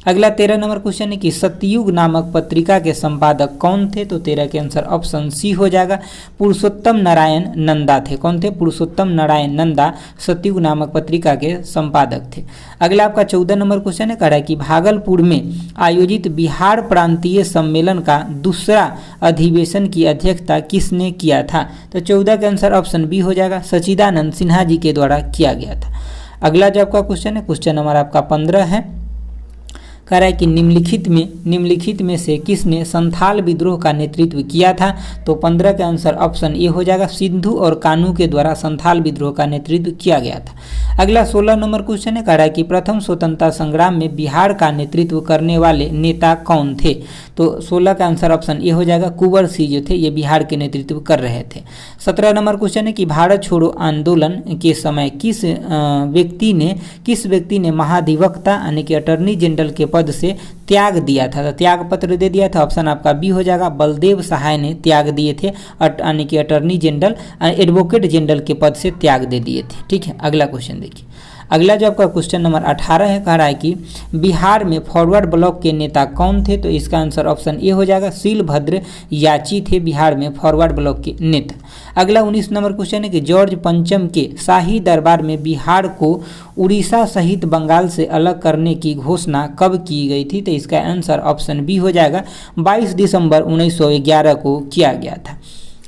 अगला 13 नंबर क्वेश्चन है कि सतयुग नामक पत्रिका के संपादक कौन थे। तो 13 के आंसर ऑप्शन सी हो जाएगा, पुरुषोत्तम नारायण नंदा थे। कौन थे, पुरुषोत्तम नारायण नंदा सतयुग नामक पत्रिका के संपादक थे। अगला आपका 14 नंबर क्वेश्चन है, कह रहा है कि भागलपुर में आयोजित बिहार प्रांतीय सम्मेलन का दूसरा अधिवेशन की अध्यक्षता किसने किया था। तो 14 के आंसर ऑप्शन बी हो जाएगा, सच्चिदानंद सिन्हा जी के द्वारा किया गया था। अगला जो आपका क्वेश्चन है क्वेश्चन नंबर आपका 15 है, कह रहा है कि निम्नलिखित में से किसने संथाल विद्रोह का नेतृत्व किया था। तो 15 का आंसर ऑप्शन ए हो जाएगा, सिद्धू और कानू के द्वारा संथाल विद्रोह का नेतृत्व किया गया था। अगला 16 नंबर क्वेश्चन है, कह रहा है कि प्रथम स्वतंत्रता संग्राम में बिहार का नेतृत्व करने वाले नेता कौन थे। तो 16 का आंसर ऑप्शन ए हो जाएगा, कुंवर सिंह जो थे ये बिहार के नेतृत्व कर रहे थे। 17 नंबर क्वेश्चन है कि भारत छोड़ो आंदोलन के समय किस व्यक्ति ने महाधिवक्ता यानी कि अटॉर्नी जनरल के पद से त्याग दिया था। तो त्याग पत्र दे दिया था, ऑप्शन आपका बी हो जाएगा, बलदेव सहाय ने त्याग दिए थे, यानी कि अटॉर्नी जनरल एडवोकेट जनरल के पद से त्याग दे दिए थे। ठीक है, अगला क्वेश्चन देखिए। अगला जो आपका क्वेश्चन नंबर 18 है, कह रहा है कि बिहार में फॉरवर्ड ब्लॉक के नेता कौन थे। तो इसका आंसर ऑप्शन ए हो जाएगा, शीलभद्र याची थे बिहार में फॉरवर्ड ब्लॉक के नेता। अगला 19 नंबर क्वेश्चन है कि जॉर्ज पंचम के शाही दरबार में बिहार को उड़ीसा सहित बंगाल से अलग करने की घोषणा कब की गई थी। तो इसका आंसर ऑप्शन बी हो जाएगा, 22 दिसंबर 1911 को किया गया था।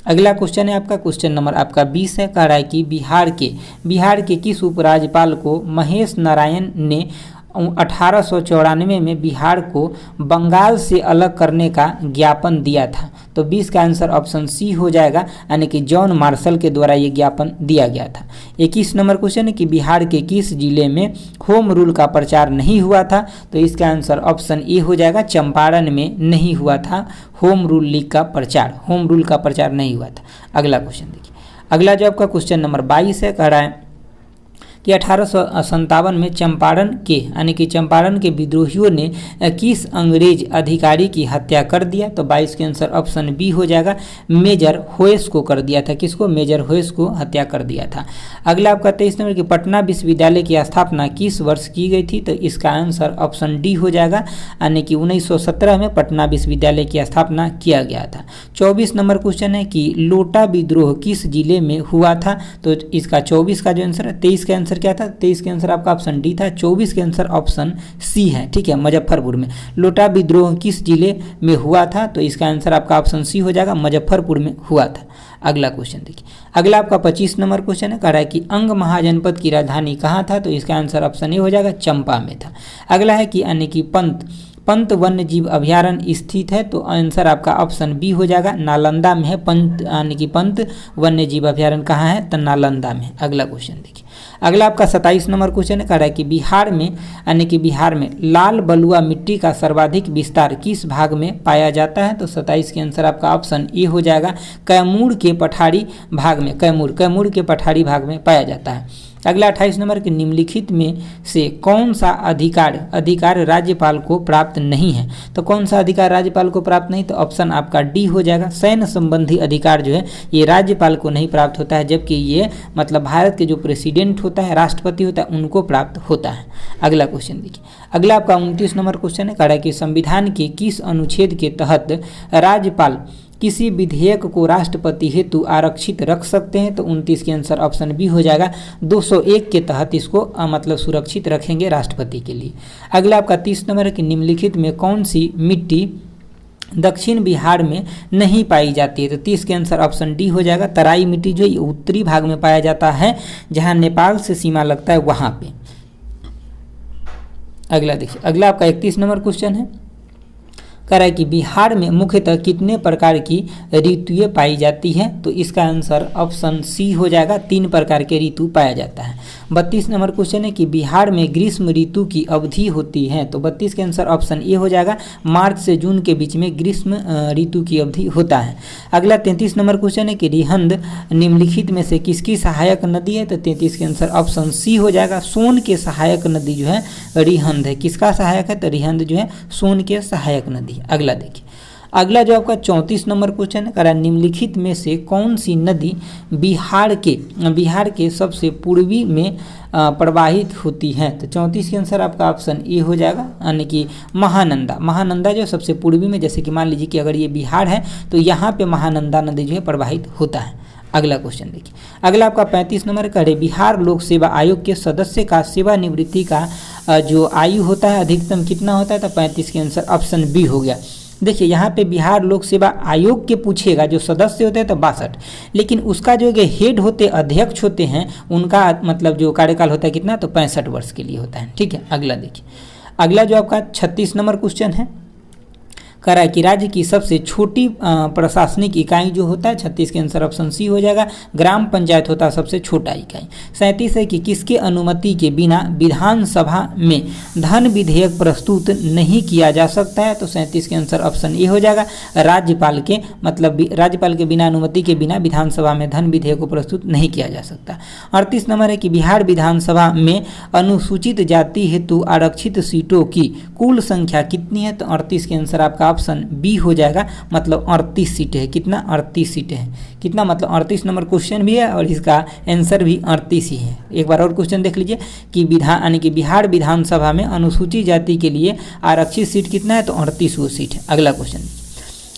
अगला क्वेश्चन है आपका क्वेश्चन नंबर आपका 20 है, कह रहा है कि बिहार के किस उपराज्यपाल को महेश नारायण ने 1894 में बिहार को बंगाल से अलग करने का ज्ञापन दिया था। तो 20 का आंसर ऑप्शन सी हो जाएगा, यानी कि जॉन मार्शल के द्वारा ये ज्ञापन दिया गया था। 21 नंबर क्वेश्चन है कि बिहार के किस जिले में होम रूल का प्रचार नहीं हुआ था। तो इसका आंसर ऑप्शन ए हो जाएगा, चंपारण में नहीं हुआ था होम रूल का प्रचार नहीं हुआ था। अगला क्वेश्चन देखिए। अगला जो आपका क्वेश्चन नंबर 22 है, कह रहा है कि 1857 में चंपारण के विद्रोहियों ने किस अंग्रेज अधिकारी की हत्या कर दिया। तो 22 के आंसर ऑप्शन बी हो जाएगा, मेजर होयस को कर दिया था। किसको? मेजर होयस को हत्या कर दिया था। अगला आपका 23 नंबर की पटना विश्वविद्यालय की स्थापना किस वर्ष की गई थी। तो इसका आंसर ऑप्शन डी हो जाएगा, यानी कि 1917 में पटना विश्वविद्यालय की स्थापना किया गया था। 24 नंबर क्वेश्चन है कि लोटा विद्रोह किस जिले में हुआ था। तो इसका 24 का जो आंसर है, 23 का आंसर क्या था, 23 के आंसर आपका ऑप्शन डी था, 24 के आंसर ऑप्शन सी है। ठीक है, मुजफ्फरपुर में लोटा विद्रोह किस जिले में हुआ था। तो इसका आंसर आपका ऑप्शन सी हो जाएगा, मुजफ्फरपुर में हुआ था। अगला क्वेश्चन देखिए। अगला आपका 25 नंबर क्वेश्चन है, कह रहा है कि अंग महाजनपद की राजधानी कहाँ था। तो इसका आंसर ऑप्शन ए हो जाएगा, चंपा में था। अगला है कि यानी कि पंत वन्य जीव अभ्यारण्य स्थित है। तो आंसर आपका ऑप्शन बी हो जाएगा, नालंदा में है। पंत वन्य जीव अभ्यारण्य कहाँ है, तो नालंदा में। अगला क्वेश्चन देखिए। अगला आपका 27 नंबर क्वेश्चन है, कह रहा है कि बिहार में लाल बलुआ मिट्टी का सर्वाधिक विस्तार किस भाग में पाया जाता है। तो 27 के आंसर आपका ऑप्शन ए हो जाएगा, कैमूर के पठारी भाग में, कैमूर के पठारी भाग में पाया जाता है। अगला 28 नंबर के निम्नलिखित में से कौन सा अधिकार राज्यपाल को प्राप्त नहीं है। तो कौन सा अधिकार राज्यपाल को प्राप्त नहीं, तो ऑप्शन आपका डी हो जाएगा, सैन्य संबंधी अधिकार जो है ये राज्यपाल को नहीं प्राप्त होता है, जबकि ये मतलब भारत के जो प्रेसिडेंट होता है, राष्ट्रपति होता है, उनको प्राप्त होता है। अगला क्वेश्चन देखिए। अगला आपका 29 नंबर क्वेश्चन है, कह रहा है कि संविधान के किस अनुच्छेद के तहत राज्यपाल किसी विधेयक को राष्ट्रपति हेतु आरक्षित रख सकते हैं। तो 29 के आंसर ऑप्शन बी हो जाएगा, 201 के तहत इसको मतलब सुरक्षित रखेंगे राष्ट्रपति के लिए। अगला आपका 30 नंबर है कि निम्नलिखित में कौन सी मिट्टी दक्षिण बिहार में नहीं पाई जाती है। तो 30 के आंसर ऑप्शन डी हो जाएगा, तराई मिट्टी जो उत्तरी भाग में पाया जाता है, जहां नेपाल से सीमा लगता है वहां पे। अगला देखिए। अगला आपका 31 नंबर क्वेश्चन है, कह रहा है कि बिहार में मुख्यतः कितने प्रकार की ऋतुएं पाई जाती हैं। तो इसका आंसर ऑप्शन सी हो जाएगा, 3 प्रकार के ऋतु पाया जाता है। 32 नंबर क्वेश्चन है कि बिहार में ग्रीष्म ऋतु की अवधि होती है। तो 32 के आंसर ऑप्शन ए हो जाएगा, मार्च से जून के बीच में ग्रीष्म ऋतु की अवधि होता है। अगला 33 नंबर क्वेश्चन है कि रिहंद निम्नलिखित में से किसकी सहायक नदी है। तो 33 के आंसर ऑप्शन सी हो जाएगा, सोन के सहायक नदी जो है रिहंद है। किसका सहायक है, तो रिहंद जो है सोन के सहायक नदी। अगला देखिए। अगला जो आपका 34 नंबर क्वेश्चन है, निम्नलिखित में से कौन सी नदी बिहार के सबसे पूर्वी में प्रवाहित होती है। तो 34 के आंसर आपका ऑप्शन ए हो जाएगा, यानी कि महानंदा जो सबसे पूर्वी में, जैसे कि मान लीजिए कि अगर ये बिहार है तो यहाँ पे महानंदा नदी जो है प्रवाहित होता है। अगला क्वेश्चन देखिए। अगला आपका 35 नंबर का है, बिहार लोक सेवा आयोग के सदस्य का सेवानिवृत्ति का जो आयु होता है अधिकतम कितना होता है। तो 35 के आंसर ऑप्शन बी हो गया। देखिए यहाँ पे बिहार लोक सेवा आयोग के पूछेगा, जो सदस्य होते हैं तो 62, लेकिन उसका जो हेड होते अध्यक्ष होते हैं उनका मतलब जो कार्यकाल होता है कितना, तो 65 वर्ष के लिए होता है। ठीक है, अगला देखिए। अगला जो आपका 36 नंबर क्वेश्चन है, कह रहा है कि राज्य की सबसे छोटी प्रशासनिक इकाई जो होता है, 36 के आंसर ऑप्शन सी हो जाएगा, ग्राम पंचायत होता है सबसे छोटा इकाई। 37 है कि किसके अनुमति के बिना विधानसभा में धन विधेयक प्रस्तुत नहीं किया जा सकता है, तो 37 के आंसर ऑप्शन ए हो जाएगा, राज्यपाल के, मतलब राज्यपाल के बिना अनुमति के बिना विधानसभा में धन विधेयक को प्रस्तुत नहीं किया जा सकता। 38 नंबर है कि बिहार विधानसभा में अनुसूचित जाति हेतु आरक्षित सीटों की कुल संख्या कितनी है, तो 38 के आंसर आपका ऑप्शन बी हो जाएगा, मतलब 38 सीटें हैं। कितना? 38 सीटें हैं। कितना मतलब 38 नंबर क्वेश्चन भी है और इसका आंसर भी 38 ही है। एक बार और क्वेश्चन देख लीजिए कि यानी कि बिहार विधानसभा में अनुसूचित जाति के लिए आरक्षित सीट कितना है, तो 38 वो सीट है। अगला क्वेश्चन,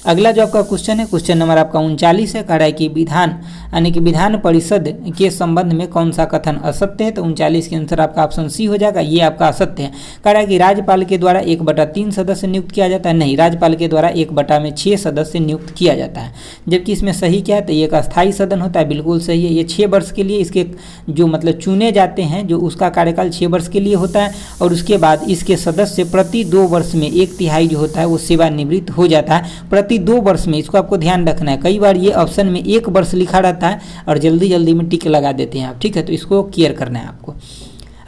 अगला जो आपका क्वेश्चन है, क्वेश्चन नंबर आपका 39 है, कह रहा है कि विधान यानी कि विधान परिषद के संबंध में कौन सा कथन असत्य है, तो 39 के आंसर आपका ऑप्शन सी हो जाएगा, ये आपका असत्य है। कह रहा है कि राज्यपाल के द्वारा 1/3 सदस्य नियुक्त किया जाता है, नहीं, राज्यपाल के द्वारा 1/6 सदस्य नियुक्त किया जाता है। जबकि इसमें सही क्या है, तो ये एक अस्थायी सदन होता है, बिल्कुल सही है। ये 6 वर्ष के लिए इसके जो मतलब चुने जाते हैं, जो उसका कार्यकाल 6 वर्ष के लिए होता है, और उसके बाद इसके सदस्य प्रति 2 वर्ष में 1/3 जो होता है वो सेवानिवृत्त हो जाता है। प्रति 2 वर्ष में, इसको आपको ध्यान रखना है। कई बार ये ऑप्शन में 1 वर्ष लिखा रहता है और जल्दी जल्दी में टिक लगा देते हैं आप, ठीक है, तो इसको क्लियर करना है आपको।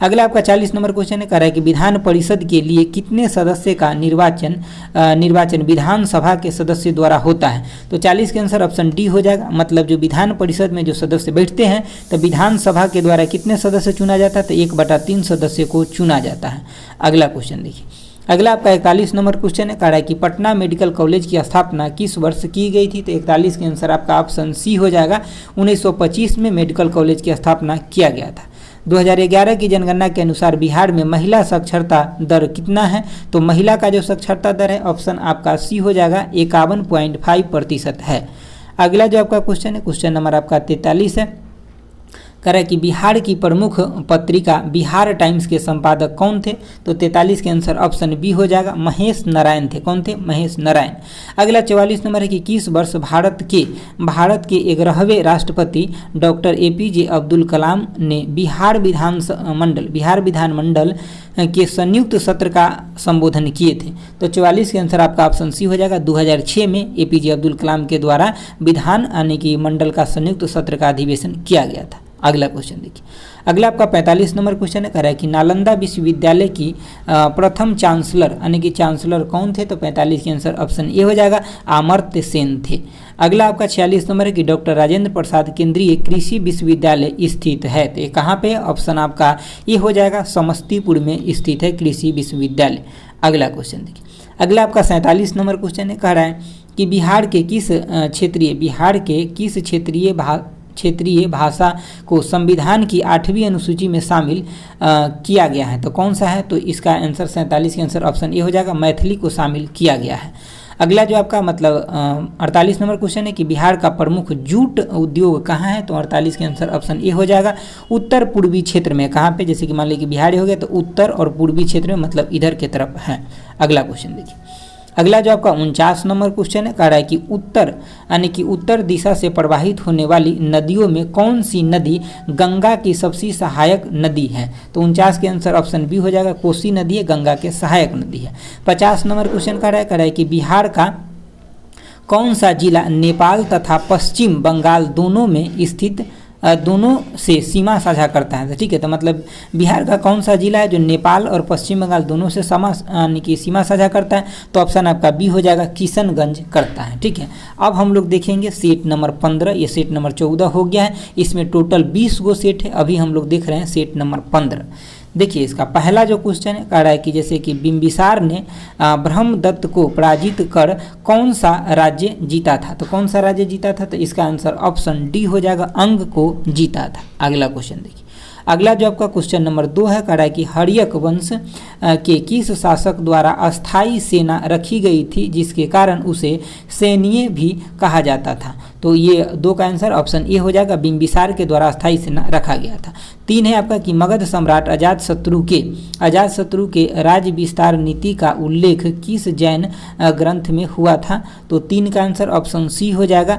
अगला आपका 40 नंबर क्वेश्चन है, कह रहा है कि विधान परिषद के लिए कितने सदस्य का निर्वाचन विधानसभा के सदस्य द्वारा होता है, तो 40 के आंसर ऑप्शन डी हो जाएगा, मतलब जो विधान परिषद में जो सदस्य बैठते हैं तो विधानसभा के द्वारा कितने सदस्य चुना जाता है, तो 1/3 सदस्य को चुना जाता है। अगला क्वेश्चन देखिए, अगला आपका 41 नंबर क्वेश्चन है, कह रहा है कि पटना मेडिकल कॉलेज की स्थापना किस वर्ष की गई थी, तो 41 के आंसर आपका ऑप्शन सी हो जाएगा, 1925 में मेडिकल कॉलेज की स्थापना किया गया था। 2011 की जनगणना के अनुसार बिहार में महिला साक्षरता दर कितना है, तो महिला का जो साक्षरता दर है ऑप्शन आपका सी हो जाएगा, 51.5% है। अगला जो आपका क्वेश्चन है, क्वेश्चन नंबर आपका 43 है, कह रहा है कि बिहार की प्रमुख पत्रिका बिहार टाइम्स के संपादक कौन थे, तो 43 के आंसर ऑप्शन बी हो जाएगा, महेश नारायण थे। कौन थे? महेश नारायण। अगला 44 नंबर है कि किस वर्ष भारत के 11वें राष्ट्रपति डॉक्टर APJ अब्दुल कलाम ने बिहार विधानमंडल के संयुक्त सत्र का संबोधन किए थे, तो 44 के आंसर आपका ऑप्शन सी हो जाएगा, 2006 में APJ अब्दुल कलाम के द्वारा विधान यानी कि मंडल का संयुक्त सत्र का अधिवेशन किया गया था। अगला क्वेश्चन देखिए, अगला आपका 45 नंबर क्वेश्चन है, कह रहा है कि नालंदा विश्वविद्यालय की प्रथम चांसलर यानी कि चांसलर कौन थे, तो 45 के आंसर ऑप्शन ए हो जाएगा, अमर्त्य सेन थे। अगला आपका 46 नंबर है कि डॉक्टर राजेंद्र प्रसाद केंद्रीय कृषि विश्वविद्यालय स्थित है, तो ये कहाँ पे? ऑप्शन आपका ये हो जाएगा, समस्तीपुर में स्थित है कृषि विश्वविद्यालय। अगला क्वेश्चन देखिए, अगला आपका 47 नंबर क्वेश्चन है, कह रहा है कि बिहार के किस क्षेत्रीय भाषा को संविधान की 8वीं अनुसूची में शामिल किया गया है, तो कौन सा है, तो इसका आंसर 47 के आंसर ऑप्शन ए हो जाएगा, मैथिली को शामिल किया गया है। अगला जो आपका मतलब 48 नंबर क्वेश्चन है कि बिहार का प्रमुख जूट उद्योग कहाँ है, तो 48 के आंसर ऑप्शन ए हो जाएगा, उत्तर पूर्वी क्षेत्र में। कहाँ पे? जैसे कि मान लीजिए कि बिहार हो गया तो उत्तर और पूर्वी क्षेत्र में, मतलब इधर के तरफ है। अगला क्वेश्चन देखिए, अगला जो आपका 49 नंबर क्वेश्चन है, कह रहा है कि उत्तर दिशा से प्रवाहित होने वाली नदियों में कौन सी नदी गंगा की सबसे सहायक नदी है, तो 49 के आंसर ऑप्शन बी हो जाएगा, कोसी नदी है, गंगा के सहायक नदी है। 50 नंबर क्वेश्चन कह रहा है कि बिहार का कौन सा जिला नेपाल तथा पश्चिम बंगाल दोनों से सीमा साझा करता है, ठीक है, तो मतलब बिहार का कौन सा जिला है जो नेपाल और पश्चिम बंगाल दोनों से सीमा साझा करता है, तो ऑप्शन आपका बी हो जाएगा, किशनगंज करता है, ठीक है। अब हम लोग देखेंगे सेट नंबर 15, ये सेट नंबर 14 हो गया है, इसमें टोटल 20 गो सेट है, अभी हम लोग देख रहे हैं सेट नंबर 15। देखिए इसका पहला जो क्वेश्चन है, कह रहा है कि जैसे कि बिंबिसार ने ब्रह्मदत्त को पराजित कर कौन सा राज्य जीता था, तो कौन सा राज्य जीता था, तो इसका आंसर ऑप्शन डी हो जाएगा, अंग को जीता था। अगला क्वेश्चन देखिए, अगला जो आपका क्वेश्चन नंबर 2 है, कह रहा है कि हर्यक वंश के किस शासक द्वारा अस्थायी सेना रखी गई थी जिसके कारण उसे सैन्य भी कहा जाता था, तो ये 2 का आंसर ऑप्शन ए हो जाएगा, बिंबिसार के द्वारा अस्थायी सेना रखा गया था। 3 है आपका कि मगध सम्राट अजातशत्रु के राज्य विस्तार नीति का उल्लेख किस जैन ग्रंथ में हुआ था, तो 3 का आंसर ऑप्शन सी हो जाएगा,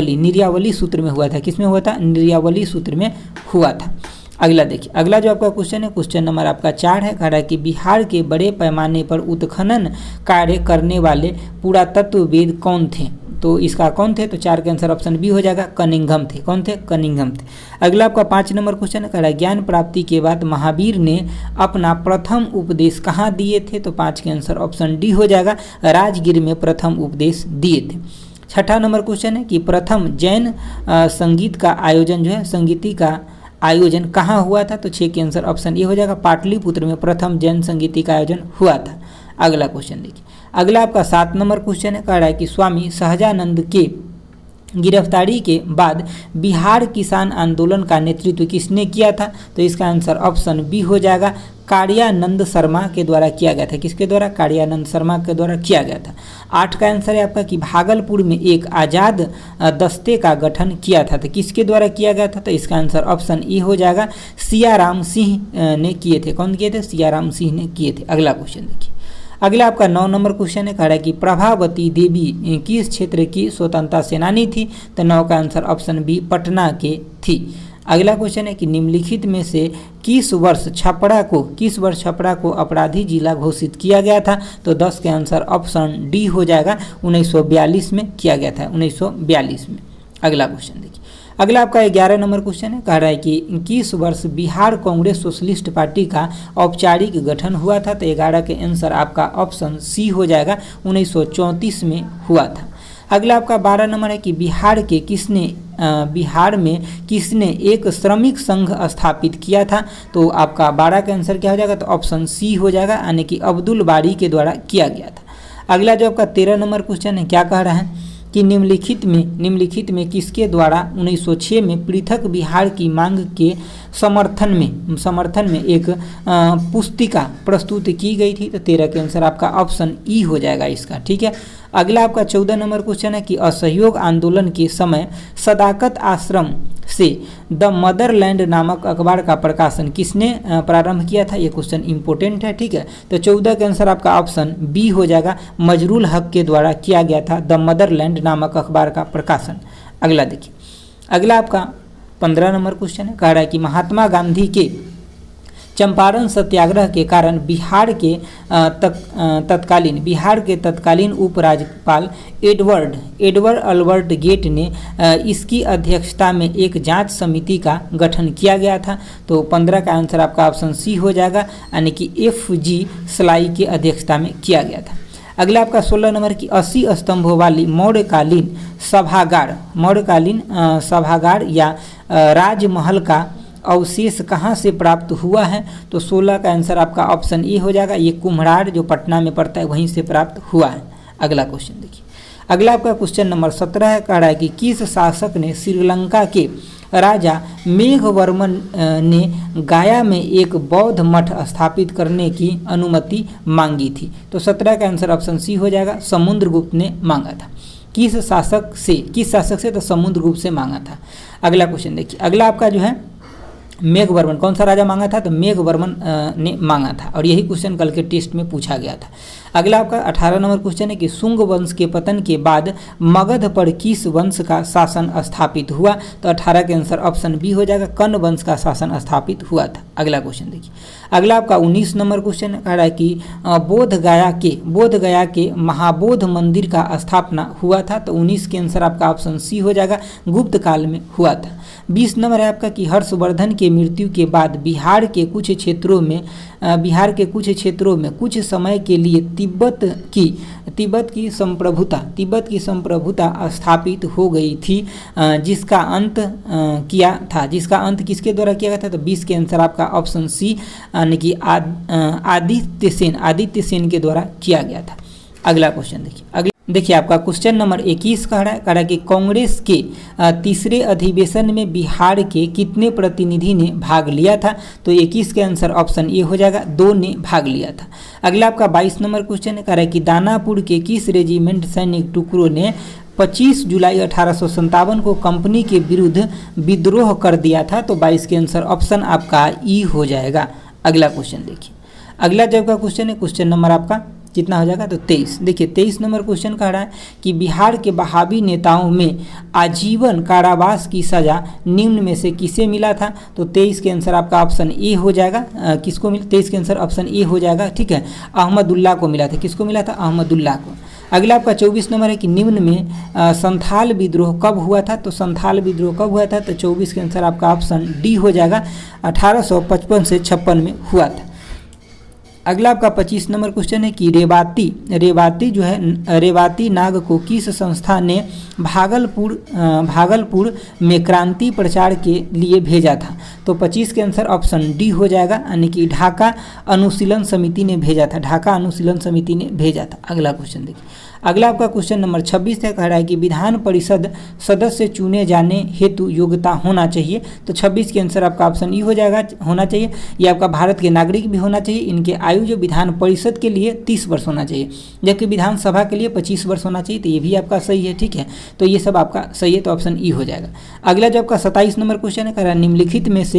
निर्यावली सूत्र में हुआ था। किसमें हुआ था? निर्यावली सूत्र में हुआ था। अगला देखिए, अगला जो आपका क्वेश्चन है, क्वेश्चन नंबर आपका 4 है। कह रहा है कि बिहार के बड़े पैमाने पर उत्खनन कार्य करने वाले पुरातत्वविद कौन थे? तो इसका कौन थे? तो 4 के आंसर ऑप्शन बी हो जाएगा, कनिंघम थे। कौन थे? कनिंघम थे। अगला आपका 5 नंबर क्वेश्चन है। कह रहा है ज्ञान प्राप्ति के बाद महावीर ने अपना प्रथम उपदेश कहाँ दिए थे? तो 5 के आंसर ऑप्शन डी हो जाएगा, राजगीर में प्रथम उपदेश दिए थे। 6ठा नंबर क्वेश्चन है कि प्रथम जैन संगीत का आयोजन जो है, संगीति का आयोजन कहाँ हुआ था? तो 6 के आंसर ऑप्शन ए हो जाएगा, पाटलिपुत्र में प्रथम जैन संगीति का आयोजन हुआ था। अगला क्वेश्चन देखिए, अगला आपका 7 नंबर क्वेश्चन है। कह रहा है कि स्वामी सहजानंद के गिरफ्तारी के बाद बिहार किसान आंदोलन का नेतृत्व किसने किया था? तो इसका आंसर ऑप्शन बी हो जाएगा, कार्यानंद शर्मा के द्वारा किया गया था। किसके द्वारा? कार्यानंद शर्मा के द्वारा किया गया था। 8 का आंसर है आपका कि भागलपुर में एक आज़ाद दस्ते का गठन किया था। तो किसके द्वारा किया गया था? तो इसका आंसर ऑप्शन ई हो जाएगा, सियाराम सिंह ने किए थे। कौन किए थे? सियाराम सिंह ने किए थे। अगला क्वेश्चन देखिए, अगला आपका 9 नंबर क्वेश्चन है। कह रहा है कि प्रभावती देवी किस क्षेत्र की स्वतंत्रता सेनानी थी? तो 9 का आंसर ऑप्शन बी, पटना के थी। अगला क्वेश्चन है कि निम्नलिखित में से किस वर्ष छपरा को अपराधी जिला घोषित किया गया था? तो 10 के आंसर ऑप्शन डी हो जाएगा, 1942 में किया गया था, 1942 में। अगला क्वेश्चन देखिए, अगला आपका 11 नंबर क्वेश्चन है। कह रहा है कि किस वर्ष बिहार कांग्रेस सोशलिस्ट पार्टी का औपचारिक गठन हुआ था? तो 11 के आंसर आपका ऑप्शन सी हो जाएगा, 1934 में हुआ था। अगला आपका 12 नंबर है कि बिहार में किसने एक श्रमिक संघ स्थापित किया था? तो आपका 12 का आंसर क्या हो जाएगा? तो ऑप्शन सी हो जाएगा, यानी कि अब्दुल बारी के द्वारा किया गया था। अगला जो आपका 13 नंबर क्वेश्चन है, क्या कह रहा है कि निम्नलिखित में किसके द्वारा 1906 में पृथक बिहार की मांग के समर्थन में एक पुस्तिका प्रस्तुत की गई थी? तो 13 के आंसर आपका ऑप्शन ई हो जाएगा इसका, ठीक है। अगला आपका 14 नंबर क्वेश्चन है कि असहयोग आंदोलन के समय सदाकत आश्रम से द मदरलैंड नामक अखबार का प्रकाशन किसने प्रारंभ किया था? ये क्वेश्चन इंपॉर्टेंट है, ठीक है। तो 14 के आंसर आपका ऑप्शन बी हो जाएगा, मजरुल हक के द्वारा किया गया था द मदरलैंड नामक अखबार का प्रकाशन। अगला देखिए, अगला आपका 15 नंबर क्वेश्चन है। कह रहा है कि महात्मा गांधी के चंपारण सत्याग्रह के कारण बिहार के तत्कालीन उपराज्यपाल एडवर्ड अल्बर्ट गेट ने इसकी अध्यक्षता में एक जांच समिति का गठन किया गया था। तो 15 का आंसर आपका ऑप्शन सी हो जाएगा, यानी कि FG स्लाई की अध्यक्षता में किया गया था। अगला आपका 16 नंबर की 80 स्तंभों वाली मौर्यकालीन सभागार या राजमहल का अवशेष कहाँ से प्राप्त हुआ है? तो 16 का आंसर आपका ऑप्शन ए हो जाएगा, ये कुम्हरार जो पटना में पड़ता है वहीं से प्राप्त हुआ है। अगला क्वेश्चन देखिए, अगला आपका क्वेश्चन नंबर 17 है। कह रहा है कि किस शासक ने श्रीलंका के राजा मेघवर्मन ने गाया में एक बौद्ध मठ स्थापित करने की अनुमति मांगी थी? तो 17 का आंसर ऑप्शन सी हो जाएगा, समुद्रगुप्त ने मांगा था। किस शासक से? तो समुद्रगुप्त से मांगा था। अगला क्वेश्चन देखिए, अगला आपका जो है मेघवर्मन, कौन सा राजा मांगा था? तो मेघवर्मन ने मांगा था, और यही क्वेश्चन कल के टेस्ट में पूछा गया था। अगला आपका 18 नंबर क्वेश्चन है कि शुंग वंश के पतन के बाद मगध पर किस वंश का शासन स्थापित हुआ? तो 18 के आंसर ऑप्शन बी हो जाएगा, कर्ण वंश का शासन स्थापित हुआ था। अगला क्वेश्चन देखिए, अगला आपका 19 नंबर क्वेश्चन कह रहा है कि बोध गया के महाबोध मंदिर का स्थापना हुआ था? तो 19 के आंसर आपका ऑप्शन सी हो जाएगा, गुप्त काल में हुआ था। 20 नंबर है आपका कि हर्षवर्धन के मृत्यु के बाद बिहार के कुछ क्षेत्रों में कुछ समय के लिए तिब्बत की संप्रभुता स्थापित हो गई थी, जिसका अंत किसके द्वारा किया गया था? तो 20 के आंसर आपका ऑप्शन सी, यानी कि आदित्य सेन के द्वारा किया गया था। अगला क्वेश्चन देखिए, आपका क्वेश्चन नंबर 21 कह रहा है कि कांग्रेस के तीसरे अधिवेशन में बिहार के कितने प्रतिनिधि ने भाग लिया था? तो 21 के आंसर ऑप्शन ए हो जाएगा, 2 ने भाग लिया था। अगला आपका 22 नंबर क्वेश्चन कह रहा है कि दानापुर के किस रेजिमेंट सैनिक टुकड़ों ने 25 जुलाई 1857 को कंपनी के विरुद्ध विद्रोह कर दिया था? तो 22 के आंसर ऑप्शन आपका ई हो जाएगा। अगला क्वेश्चन देखिए, अगला जब का क्वेश्चन है क्वेश्चन नंबर आपका कितना हो जाएगा, तो 23। देखिए 23 नंबर क्वेश्चन कह रहा है कि बिहार के वहाबी नेताओं में आजीवन कारावास की सजा निम्न में से किसे मिला था, तो 23 के आंसर आपका ऑप्शन ए हो जाएगा। किसको मिला, 23 के आंसर ऑप्शन ए हो जाएगा, ठीक है, अहमदुल्ला को मिला था। किसको मिला था, अहमदुल्ला को। अगला आपका 24 नंबर है कि निम्न में संथाल विद्रोह कब हुआ था, तो संथाल विद्रोह कब हुआ था, तो 24 के आंसर आपका ऑप्शन डी हो जाएगा, 1855 से 56 में हुआ था। अगला आपका 25 नंबर क्वेश्चन है कि रेवाती जो है, रेवाती नाग को किस संस्था ने भागलपुर में क्रांति प्रचार के लिए भेजा था, तो 25 के आंसर ऑप्शन डी हो जाएगा, यानी कि ढाका अनुशीलन समिति ने भेजा था, ढाका अनुशीलन समिति ने भेजा था। अगला क्वेश्चन देखिए, अगला आपका क्वेश्चन नंबर 26 है, कह रहा है कि विधान परिषद सदस्य चुने जाने हेतु योग्यता होना चाहिए, तो 26 के आंसर आपका ऑप्शन ई हो जाएगा, होना चाहिए। ये आपका भारत के नागरिक भी होना चाहिए। इनके आयु जो विधान परिषद के लिए 30 वर्ष होना चाहिए, जबकि विधानसभा के लिए 25 वर्ष होना चाहिए, तो ये भी आपका सही है, ठीक है। तो ये सब आपका सही है, तो ऑप्शन ई हो जाएगा। अगला जो आपका 27 नंबर क्वेश्चन है, कह रहा है निम्नलिखित में से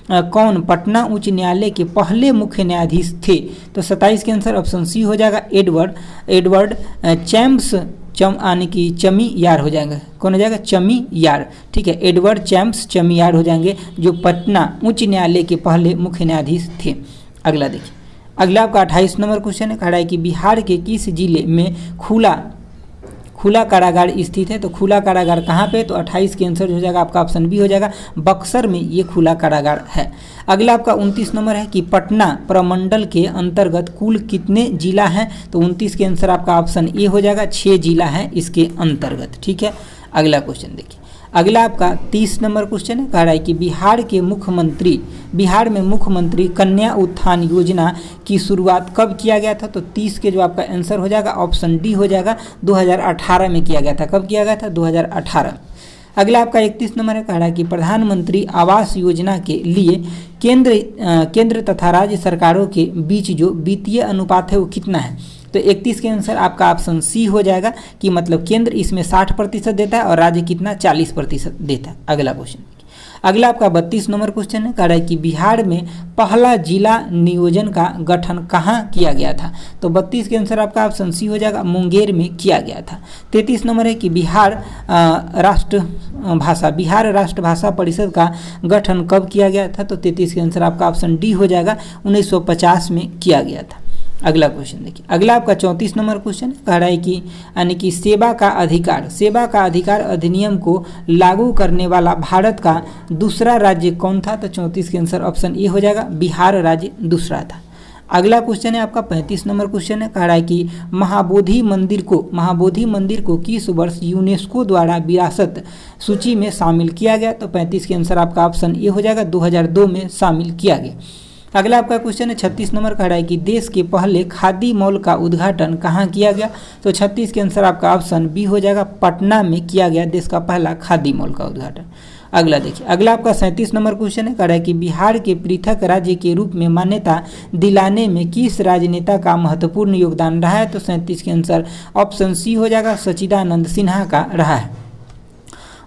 कौन पटना उच्च न्यायालय के पहले मुख्य न्यायाधीश थे, तो 27 के आंसर ऑप्शन सी हो जाएगा, एडवर्ड चैम्प्स यानी कि चमी यार हो जाएगा। कौन हो जाएगा, चमी यार, ठीक है, एडवर्ड चैम्प्स चमी यार हो जाएंगे, जो पटना उच्च न्यायालय के पहले मुख्य न्यायाधीश थे। अगला देखिए, अगला आपका 28 नंबर क्वेश्चन है, कह रहा है कि बिहार के किस जिले में खुला कारागार स्थित है, तो खुला कारागार कहाँ पे, तो 28 के आंसर हो जाएगा आपका ऑप्शन बी हो जाएगा, बक्सर में ये खुला कारागार है। अगला आपका 29 नंबर है कि पटना प्रमंडल के अंतर्गत कुल कितने जिला हैं, तो 29 के आंसर आपका ऑप्शन ए हो जाएगा, 6 जिला हैं इसके अंतर्गत, ठीक है। अगला क्वेश्चन देखिए, अगला आपका 30 नंबर क्वेश्चन है, कह रहा है कि बिहार में मुख्यमंत्री कन्या उत्थान योजना की शुरुआत कब किया गया था, तो 30 के जो आपका आंसर हो जाएगा ऑप्शन डी हो जाएगा, 2018 में किया गया था। कब किया गया था, 2018। अगला आपका 31 नंबर है, कह रहा है कि प्रधानमंत्री आवास योजना के लिए केंद्र तथा राज्य सरकारों के बीच जो वित्तीय अनुपात है वो कितना है, तो 31 के आंसर आपका ऑप्शन सी हो जाएगा, कि मतलब केंद्र इसमें 60% देता है और राज्य कितना 40% देता है। अगला क्वेश्चन, अगला आपका 32 नंबर क्वेश्चन है, कह रहा है कि बिहार में पहला जिला नियोजन का गठन कहाँ किया गया था, तो 32 के आंसर आपका ऑप्शन सी हो जाएगा, मुंगेर में किया गया था। 33 नंबर है कि बिहार राष्ट्रभाषा परिषद का गठन कब किया गया था, तो 33 के आंसर आपका ऑप्शन डी हो जाएगा, 1950 में किया गया था। अगला क्वेश्चन देखिए, अगला आपका 34 नंबर क्वेश्चन कह रहा है कि यानी कि सेवा का अधिकार अधिनियम को लागू करने वाला भारत का दूसरा राज्य कौन था, तो 34 के आंसर ऑप्शन ए हो जाएगा, बिहार राज्य दूसरा था। अगला क्वेश्चन है आपका 35 नंबर क्वेश्चन है, कह रहा है कि महाबोधि मंदिर को किस वर्ष यूनेस्को द्वारा विरासत सूची में शामिल किया गया, तो 35 के आंसर आपका ऑप्शन ए हो जाएगा, 2002 में शामिल किया गया। अगला आपका क्वेश्चन है 36 नंबर, कह रहा है कि देश के पहले खादी मॉल का उद्घाटन कहाँ किया गया, तो 36 के आंसर आपका ऑप्शन बी हो जाएगा, पटना में किया गया देश का पहला खादी मॉल का उद्घाटन। अगला देखिए, अगला आपका 37 नंबर क्वेश्चन है, कह रहा है कि बिहार के पृथक राज्य के रूप में मान्यता दिलाने में किस राजनेता का महत्वपूर्ण योगदान रहा है, तो 37 के आंसर ऑप्शन सी हो जाएगा, सच्चिदानंद सिन्हा का रहा है।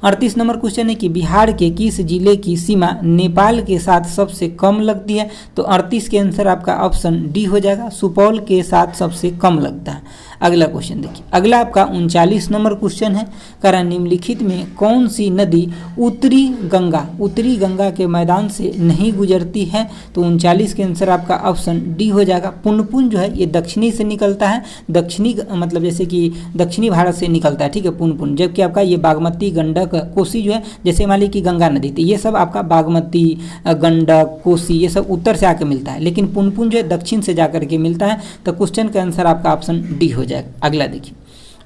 38 नंबर क्वेश्चन है कि बिहार के किस जिले की सीमा नेपाल के साथ सबसे कम लगती है, तो 38 के आंसर आपका ऑप्शन डी हो जाएगा, सुपौल के साथ सबसे कम लगता है। अगला क्वेश्चन देखिए, अगला आपका 39 नंबर क्वेश्चन है, कह रहा है निम्नलिखित में कौन सी नदी उत्तरी गंगा के मैदान से नहीं गुजरती है, तो 39 के आंसर आपका ऑप्शन डी हो जाएगा, पुनपुन जो है ये दक्षिणी से निकलता है, दक्षिणी मतलब जैसे कि दक्षिणी भारत से निकलता है, ठीक है, पुनपुन, जबकि आपका ये बागमती गंडक कोसी जो है जैसे मान ली कि गंगा नदी थी, ये सब आपका बागमती गंडक कोसी ये सब उत्तर से आके मिलता है, लेकिन पुनपुन जो है दक्षिण से जाकर के मिलता है, तो क्वेश्चन का आंसर आपका ऑप्शन डी हो जाएगा। अगला देखिए,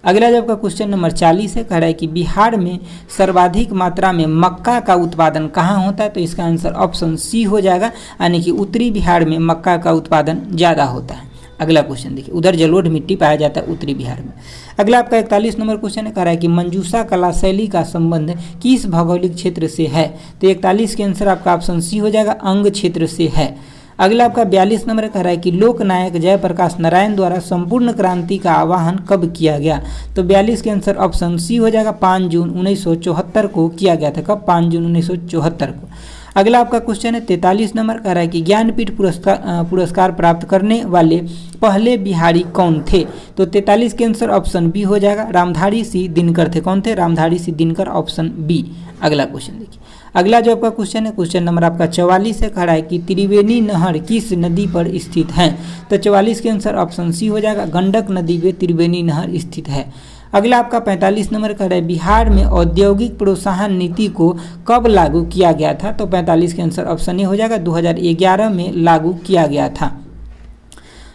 अगला जो आपका क्वेश्चन नंबर 40 है, कह रहा है कि बिहार में सर्वाधिक मात्रा में मक्का का उत्पादन कहाँ होता है, तो इसका आंसर ऑप्शन सी हो जाएगा, यानी कि उत्तरी बिहार में मक्का का उत्पादन ज़्यादा होता है। अगला क्वेश्चन देखिए, उधर जलोढ़ मिट्टी पाया जाता है उत्तरी बिहार में। अगला आपका 41 नंबर क्वेश्चन है, कह रहा है कि मंजूषा कला शैली का संबंध किस भौगोलिक क्षेत्र से है, तो 41 के आंसर आपका ऑप्शन सी हो जाएगा, अंग क्षेत्र से है। अगला आपका 42 नंबर कह रहा है कि लोकनायक जयप्रकाश नारायण द्वारा संपूर्ण क्रांति का आह्वान कब किया गया, तो 42 के आंसर ऑप्शन सी हो जाएगा, 5 जून 1974 को किया गया था। कब, 5 जून 1974 को। अगला आपका क्वेश्चन है 43 नंबर कह रहा है कि ज्ञानपीठ पुरस्कार प्राप्त करने वाले पहले बिहारी कौन थे। तो 43 के आंसर ऑप्शन बी हो जाएगा, रामधारी सिंह दिनकर थे। कौन थे? Ramdhari Singh Dinkar, option B. अगला क्वेश्चन देखिए, अगला जो आपका क्वेश्चन है क्वेश्चन नंबर आपका 44 से खड़ा है कि त्रिवेणी नहर किस नदी पर स्थित है। तो 44 के आंसर ऑप्शन सी हो जाएगा, गंडक नदी में त्रिवेणी नहर स्थित है। अगला आपका 45 नंबर का है बिहार में औद्योगिक प्रोत्साहन नीति को कब लागू किया गया था। तो 45 के आंसर ऑप्शन ए हो जाएगा, 2011 में लागू किया गया था।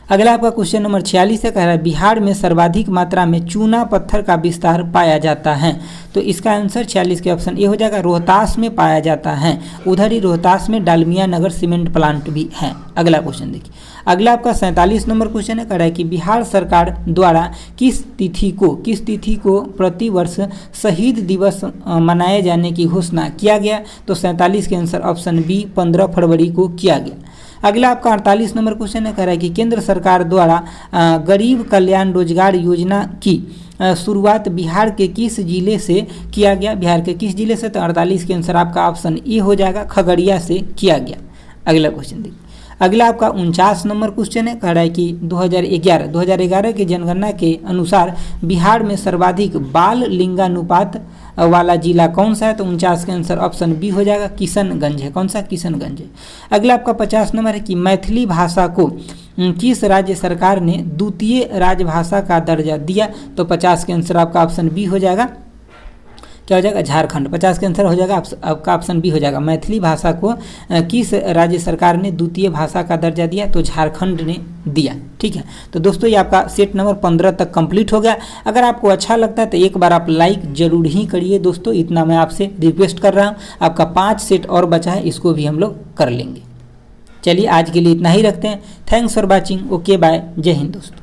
अगला आपका क्वेश्चन नंबर 46 से कह रहा है बिहार में सर्वाधिक मात्रा में चूना पत्थर का विस्तार पाया जाता है। तो इसका आंसर 46 के ऑप्शन ए हो जाएगा, रोहतास में पाया जाता है। उधर ही रोहतास में डालमिया नगर सीमेंट प्लांट भी है। अगला क्वेश्चन देखिए, अगला आपका 47 नंबर क्वेश्चन है कह रहा है कि बिहार सरकार द्वारा किस तिथि को प्रतिवर्ष शहीद दिवस मनाए जाने की घोषणा किया गया। तो 47 के आंसर ऑप्शन बी, 15 फरवरी को किया गया। अगला आपका 48 नंबर क्वेश्चन है कह रहा है कि केंद्र सरकार द्वारा गरीब कल्याण रोजगार योजना की शुरुआत बिहार के किस जिले से किया गया। बिहार के किस जिले से। तो 48 के आंसर आपका ऑप्शन ए हो जाएगा, खगड़िया से किया गया। अगला क्वेश्चन देखिए, अगला आपका 49 नंबर क्वेश्चन है कह रहा है कि 2011 की जनगणना के अनुसार बिहार में सर्वाधिक बाल लिंगानुपात वाला जिला कौन सा है। तो 49 के आंसर ऑप्शन बी हो जाएगा, किशनगंज है। कौन सा? किशनगंज है। अगला आपका 50 नंबर है कि मैथिली भाषा को किस राज्य सरकार ने द्वितीय राजभाषा का दर्जा दिया। तो 50 के आंसर आपका ऑप्शन बी हो जाएगा, क्या हो जाएगा? झारखंड। 50 के आंसर हो जाएगा आपका ऑप्शन बी हो जाएगा, मैथिली भाषा को किस राज्य सरकार ने द्वितीय भाषा का दर्जा दिया। तो झारखंड ने दिया। ठीक है, तो दोस्तों ये आपका सेट नंबर 15 तक कंप्लीट हो गया। अगर आपको अच्छा लगता है तो एक बार आप लाइक जरूर ही करिए दोस्तों, इतना मैं आपसे रिक्वेस्ट कर रहा हूँ। आपका 5 सेट और बचा है, इसको भी हम लोग कर लेंगे। चलिए आज के लिए इतना ही रखते हैं। Thanks for watching. Okay bye, जय हिंद दोस्तों।